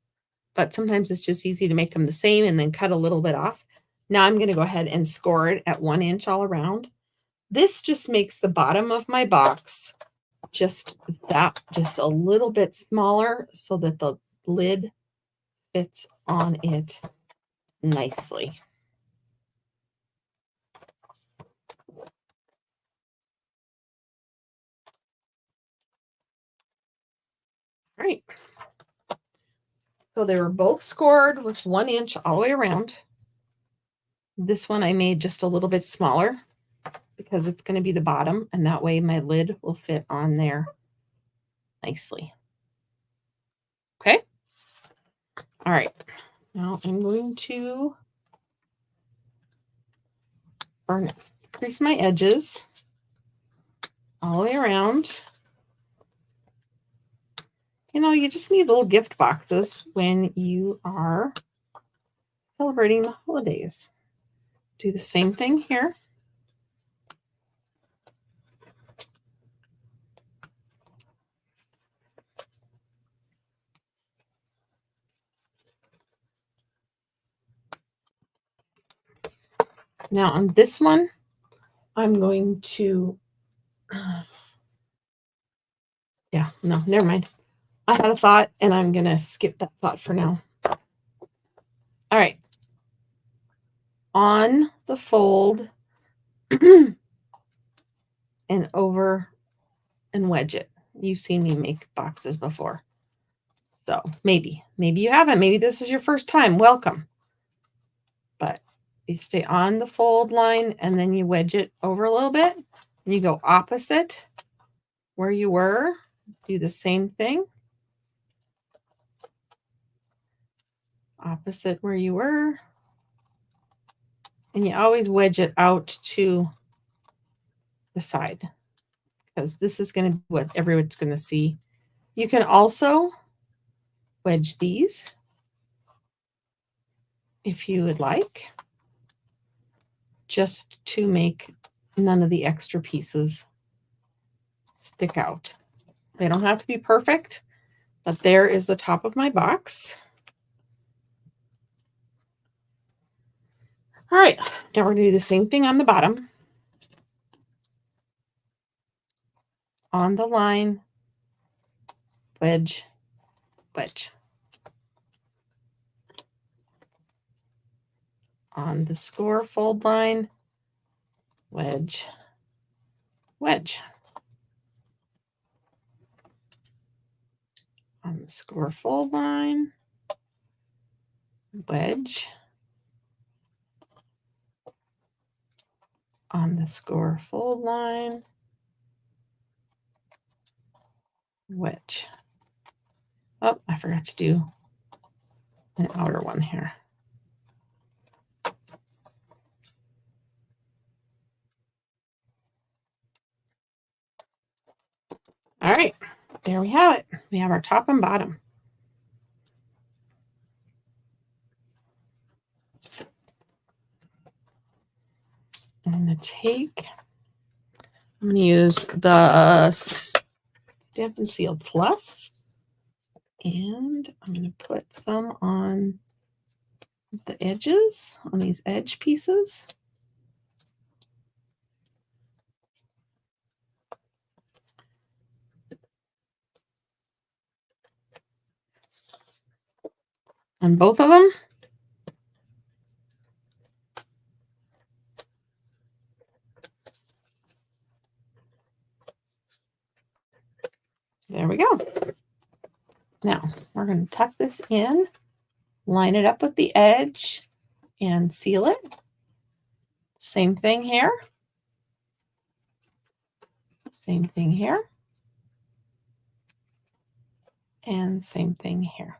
[SPEAKER 1] but sometimes it's just easy to make them the same and then cut a little bit off. Now I'm going to go ahead and score it at 1 inch all around. This just makes the bottom of my box just a little bit smaller so that the lid fits on it nicely. All right. So they were both scored with 1 inch all the way around. This one I made just a little bit smaller because it's going to be the bottom, and that way my lid will fit on there nicely. Okay. All right. Now I'm going to or crease my edges all the way around. You know, you just need little gift boxes when you are celebrating the holidays. Do the same thing here. Now on this one, I'm going to, yeah, no, never mind. I had a thought and I'm going to skip that thought for now. All right. On the fold and over and wedge it. You've seen me make boxes before. So maybe you haven't. Maybe this is your first time. Welcome. But you stay on the fold line and then you wedge it over a little bit. And you go opposite where you were. Do the same thing. Opposite where you were. And you always wedge it out to the side, because this is going to be what everyone's going to see. You can also wedge these if you would like, just to make none of the extra pieces stick out. They don't have to be perfect, but there is the top of my box. All right, now we're going to do the same thing on the bottom. On the line, wedge, wedge. On the score fold line, wedge, wedge. On the score fold line, wedge. On the score fold line, wedge. Oh, I forgot to do an outer one here. All right, there we have it. We have our top and bottom. I'm going to use the Stampin' Seal Plus, and I'm going to put some on the edges, on these edge pieces. On both of them. There we go. Now we're going to tuck this in, line it up with the edge, and seal it. Same thing here. Same thing here. And same thing here.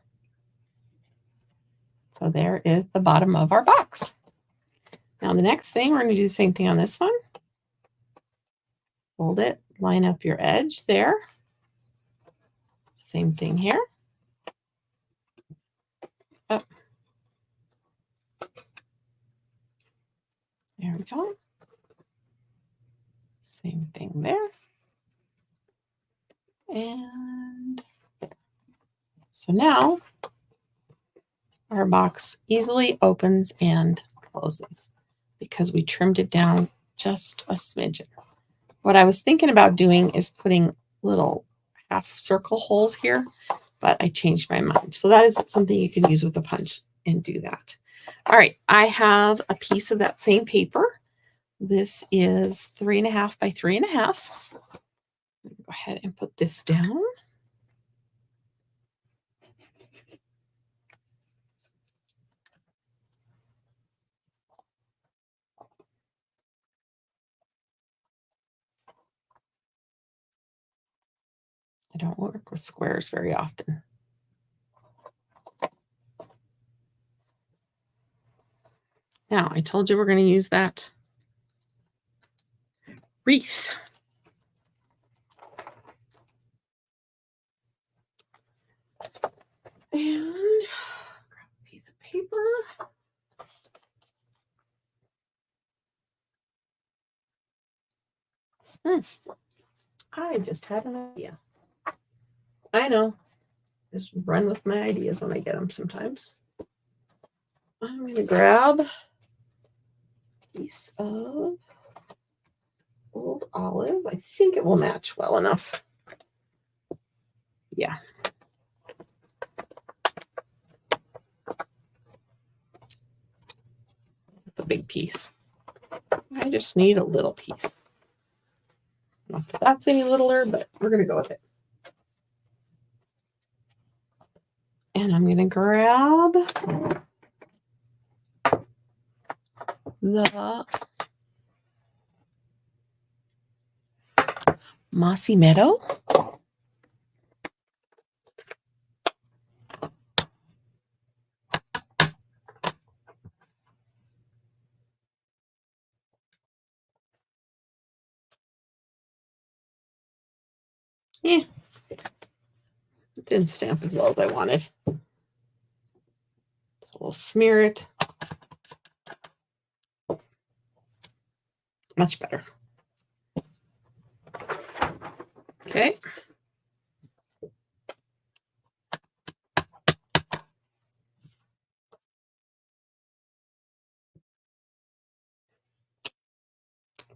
[SPEAKER 1] So there is the bottom of our box. Now the next thing, we're going to do the same thing on this one. Fold it, line up your edge there. Same thing here. Up. There we go. Same thing there. And so now our box easily opens and closes because we trimmed it down just a smidgen. What I was thinking about doing is putting little half circle holes here, but I changed my mind. So that is something you can use with a punch and do that. All right, I have a piece of that same paper. This is 3.5 by 3.5. Go ahead and put this down. I don't work with squares very often. Now, I told you we're going to use that wreath. And grab a piece of paper. I just had an idea. I know. Just run with my ideas when I get them sometimes. I'm going to grab a piece of old olive. I think it will match well enough. Yeah. It's a big piece. I just need a little piece. Not that that's any littler, but we're going to go with it. And I'm going to grab the Mossy Meadow. It didn't stamp as well as I wanted. So we'll smear it. Much better. Okay.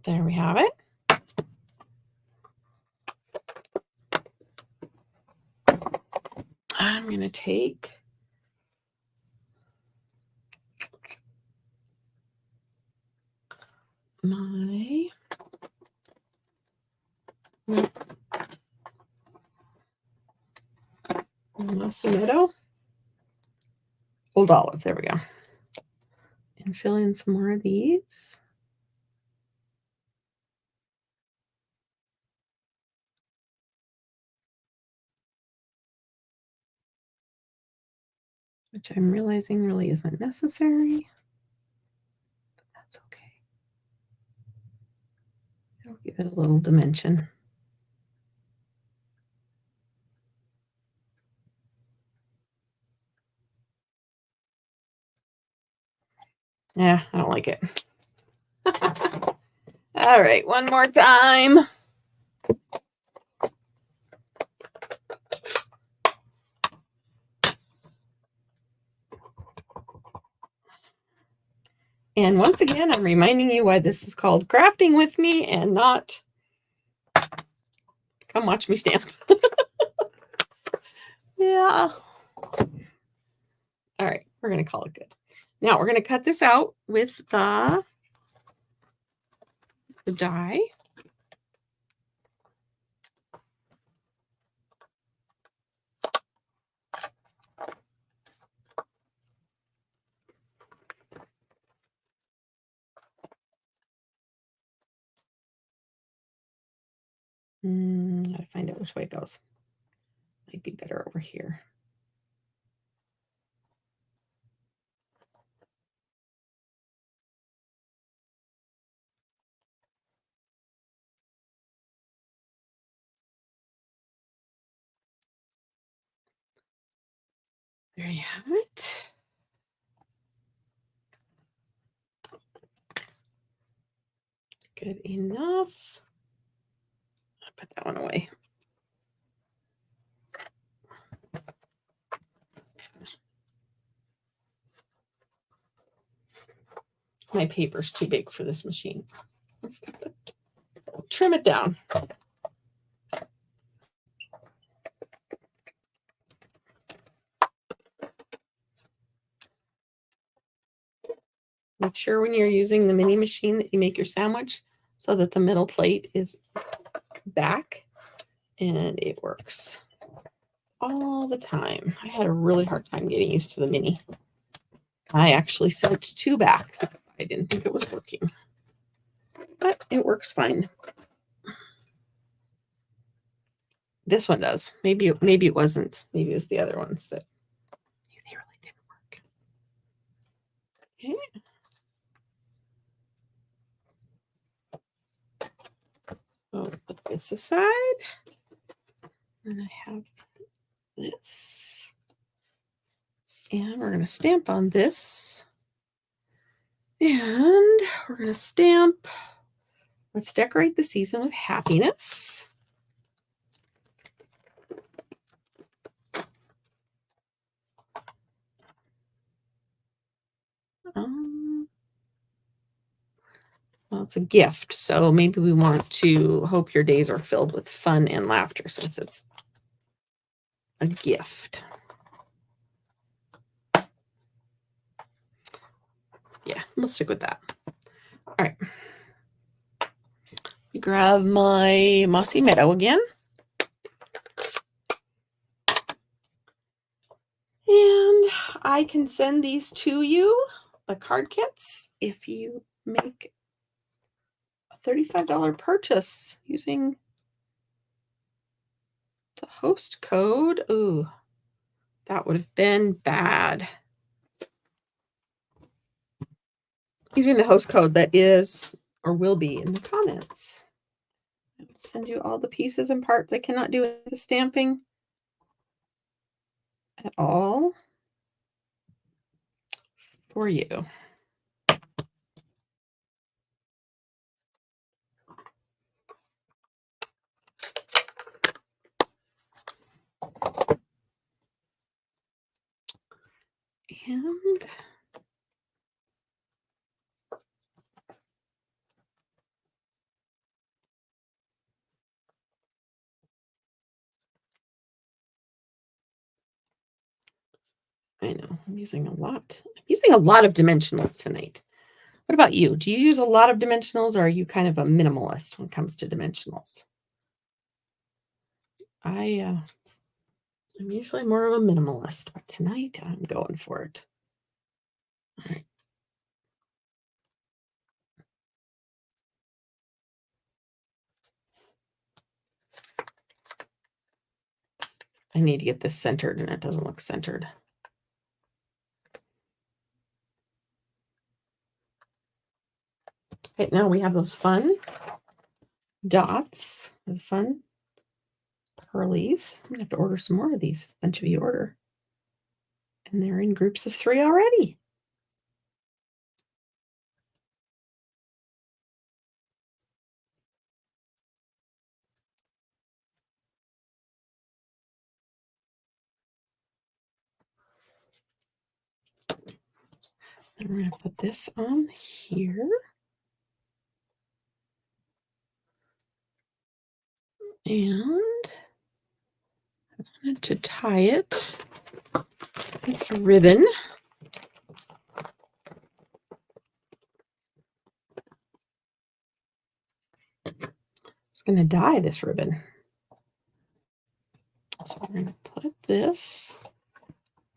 [SPEAKER 1] There we have it. I'm going to take my Mossy Meadow. Old olive. There we go. And fill in some more of these. Which I'm realizing really isn't necessary. But that's okay. It'll give it a little dimension. Yeah, I don't like it. All right, one more time. And once again, I'm reminding you why this is called crafting with me and not come watch me stamp. Yeah. All right, we're going to call it good. Now we're going to cut this out with the die. Gotta find out which way it goes. Might be better over here. There you have it. Good enough. I'll put that one away. My paper's too big for this machine. Trim it down. Make sure when you're using the mini machine that you make your sandwich so that the middle plate is back, and it works all the time. I had a really hard time getting used to the mini. I actually sent 2 back. I didn't think it was working, but it works fine. This one does. Maybe it wasn't. Maybe it was the other ones that they really didn't work. Okay. this aside. And I have this. And we're going to stamp on this. And we're going to stamp. Let's decorate the season with happiness. Well, it's a gift, so maybe we want to hope your days are filled with fun and laughter since it's a gift. Yeah, we'll stick with that. All right. Grab my Mossy Meadow again. And I can send these to you, the card kits, if you make a $35 purchase using the host code. Ooh, that would have been bad. Using the host code that is or will be in the comments. I will send you all the pieces and parts. I cannot do the stamping at all for you. And I know I'm using a lot. I'm using a lot of dimensionals tonight. What about you? Do you use a lot of dimensionals, or are you kind of a minimalist when it comes to dimensionals? I'm usually more of a minimalist, but tonight I'm going for it. All right. I need to get this centered, and it doesn't look centered. Right now we have those fun dots, the fun pearlies. I'm gonna have to order some more of these. A bunch of you order. And they're in groups of 3 already. And we're going to put this on here. And I wanted to tie it with a ribbon. I'm just going to dye this ribbon. So we're going to put this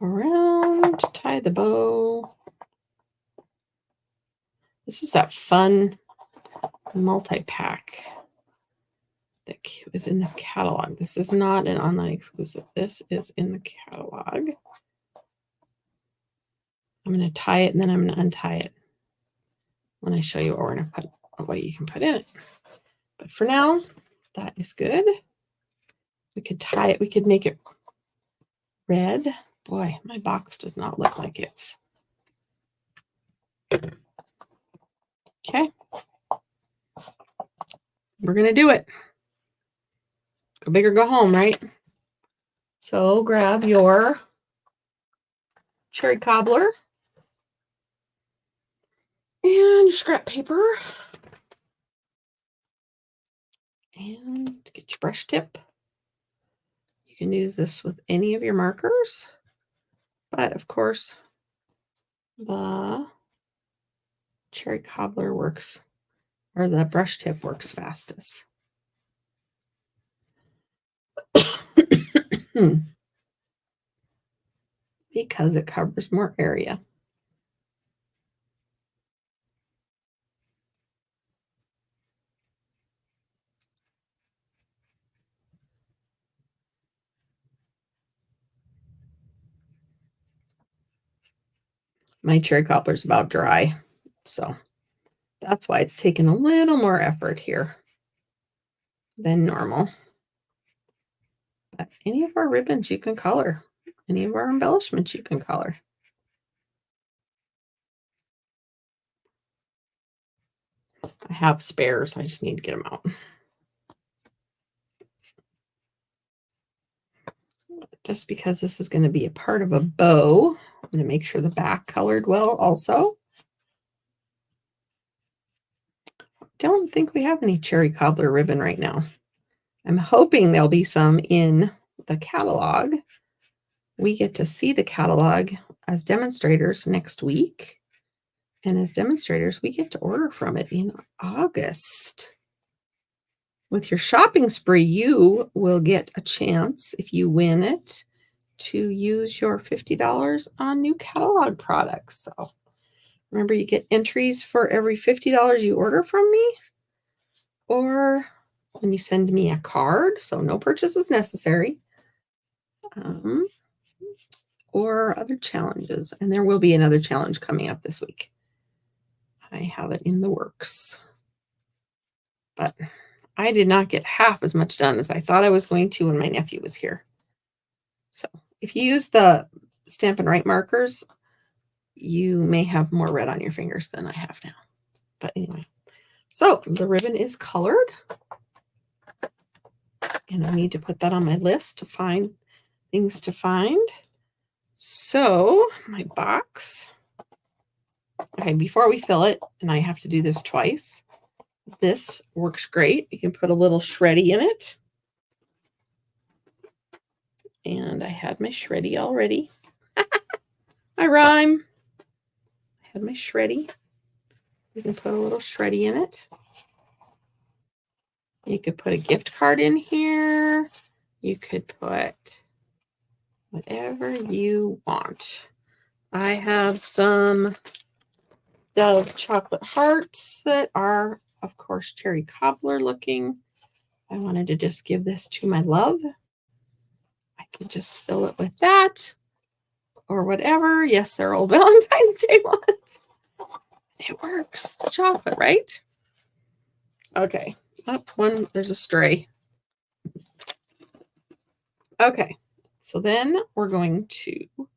[SPEAKER 1] around, tie the bow. This is that fun multi-pack that is in the catalog. This is not an online exclusive. This is in the catalog. I'm going to tie it, and then I'm going to untie it when I show you what we're going to put, what you can put in it. But for now, that is good. We could tie it. We could make it red. Boy, my box does not look like it's. Okay. We're going to do it. Go big or go home, right? So grab your cherry cobbler and your scrap paper. And get your brush tip. You can use this with any of your markers. But of course, the cherry cobbler works, or the brush tip works fastest. Because it covers more area. My cherry cobbler is about dry, so that's why it's taken a little more effort here. than normal. But any of our ribbons you can color. Any of our embellishments you can color. I have spares. I just need to get them out. Just because this is going to be a part of a bow, I'm going to make sure the back colored well also. Don't think we have any cherry cobbler ribbon right now. I'm hoping there'll be some in the catalog. We get to see the catalog as demonstrators next week. And as demonstrators, we get to order from it in August. With your shopping spree, you will get a chance, if you win it, to use your $50 on new catalog products. So remember, you get entries for every $50 you order from me, or when you send me a card, so no purchase is necessary, or other challenges. And there will be another challenge coming up this week. I have it in the works. But I did not get half as much done as I thought I was going to when my nephew was here. So if you use the Stampin' Wright markers, you may have more red on your fingers than I have now. But anyway, so the ribbon is colored. And I need to put that on my list to find things to find. So my box. Okay, before we fill it, and I have to do this twice, this works great. You can put a little shreddy in it. And I had my shreddy already. I rhyme. I had my shreddy. You can put a little shreddy in it. You could put a gift card in here. You could put whatever you want. I have some Dove chocolate hearts that are, of course, cherry cobbler looking. I wanted to just give this to my love. I can just fill it with that or whatever. Yes, they're old Valentine's Day ones. It works. It's chocolate, right? Okay. Up one, there's a stray. Okay. So then we're going to put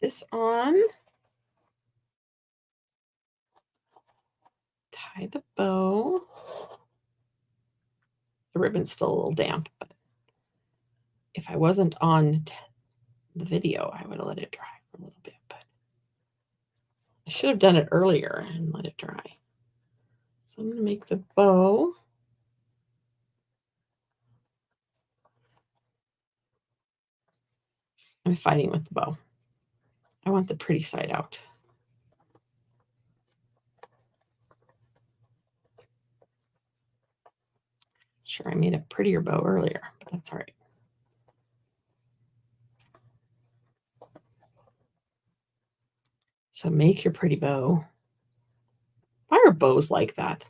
[SPEAKER 1] this on. Tie the bow. The ribbon's still a little damp, but if I wasn't on the video, I would have let it dry for a little bit, but I should have done it earlier and let it dry. So I'm going to make the bow. I'm fighting with the bow. I want the pretty side out. Sure, I made a prettier bow earlier, but that's all right. So make your pretty bow. Why are bows like that?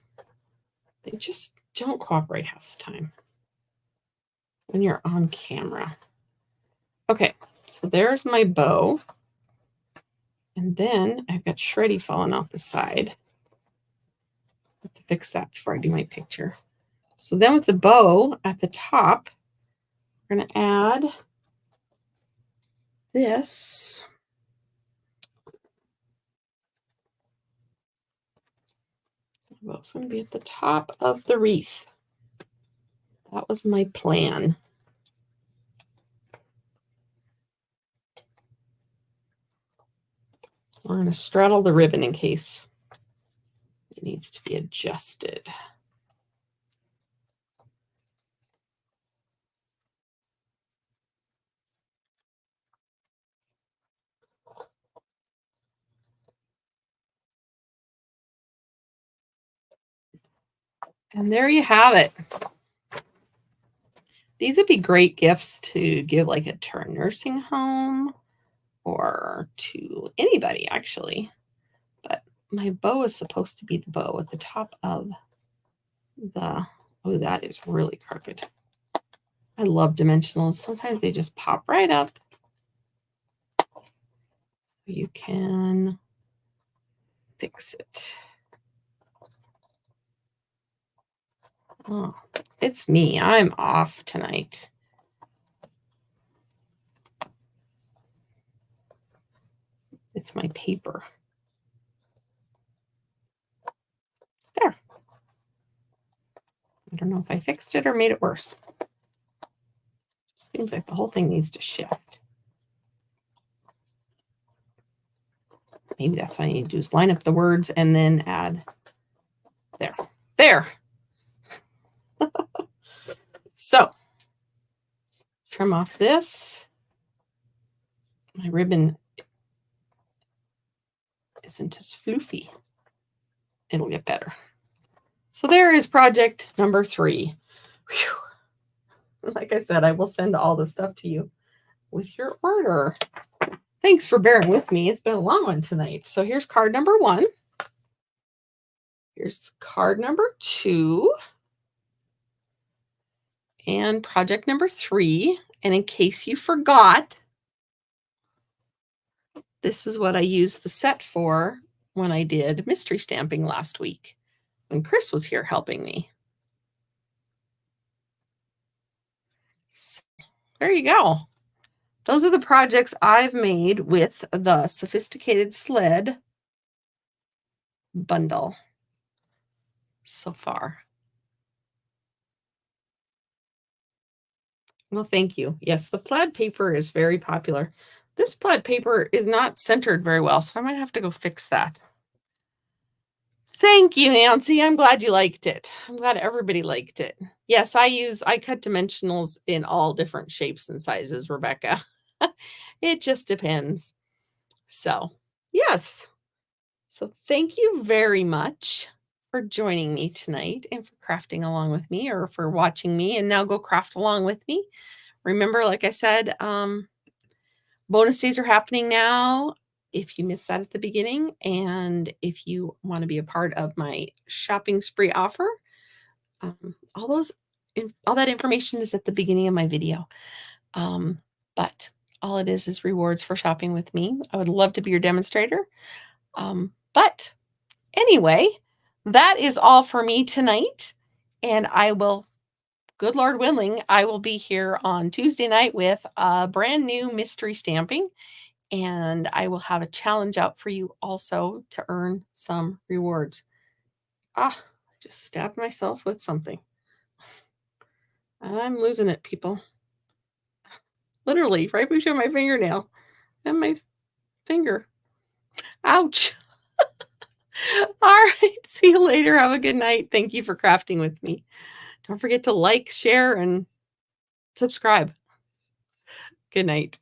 [SPEAKER 1] They just don't cooperate half the time when you're on camera. Okay, so there's my bow. And then I've got shreddy falling off the side. I have to fix that before I do my picture. So then with the bow at the top, we're going to add this. The bow's going to be at the top of the wreath. That was my plan. We're going to straddle the ribbon in case it needs to be adjusted. And there you have it. These would be great gifts to give like to a nursing home or to anybody, actually. But my bow is supposed to be the bow at the top of the, oh, that is really crooked. I love dimensionals. Sometimes they just pop right up. You can fix it. Oh, It's me. I'm off tonight. It's my paper. There. I don't know if I fixed it or made it worse. Seems like the whole thing needs to shift. Maybe that's what I need to do is line up the words and then add there. There. So trim off this. My ribbon isn't as floofy. It'll get better. So there is project number 3. Whew. Like I said, I will send all the stuff to you with your order. Thanks for bearing with me. It's been a long one tonight. So here's card number 1. Here's card number 2. And project number 3. And in case you forgot, this is what I used the set for when I did mystery stamping last week, when Chris was here helping me. So, there you go. Those are the projects I've made with the Sophisticated Sled Bundle so far. Well, thank you. Yes, the plaid paper is very popular. This plaid paper is not centered very well, so I might have to go fix that. Thank you, Nancy. I'm glad you liked it. I'm glad everybody liked it. Yes, I cut dimensionals in all different shapes and sizes, Rebecca. It just depends. So, yes. So thank you very much for joining me tonight and for crafting along with me, or for watching me and now go craft along with me. Remember, like I said, bonus days are happening now. If you missed that at the beginning, and if you want to be a part of my shopping spree offer, all that information is at the beginning of my video. But all it is rewards for shopping with me. I would love to be your demonstrator. But anyway, that is all for me tonight. And I will, good Lord willing, I will be here on Tuesday night with a brand new mystery stamping. And I will have a challenge out for you also to earn some rewards. I just stabbed myself with something. I'm losing it, people. Literally, right between my fingernail and my finger. Ouch. All right. See you later. Have a good night. Thank you for crafting with me. Don't forget to like, share, and subscribe. Good night.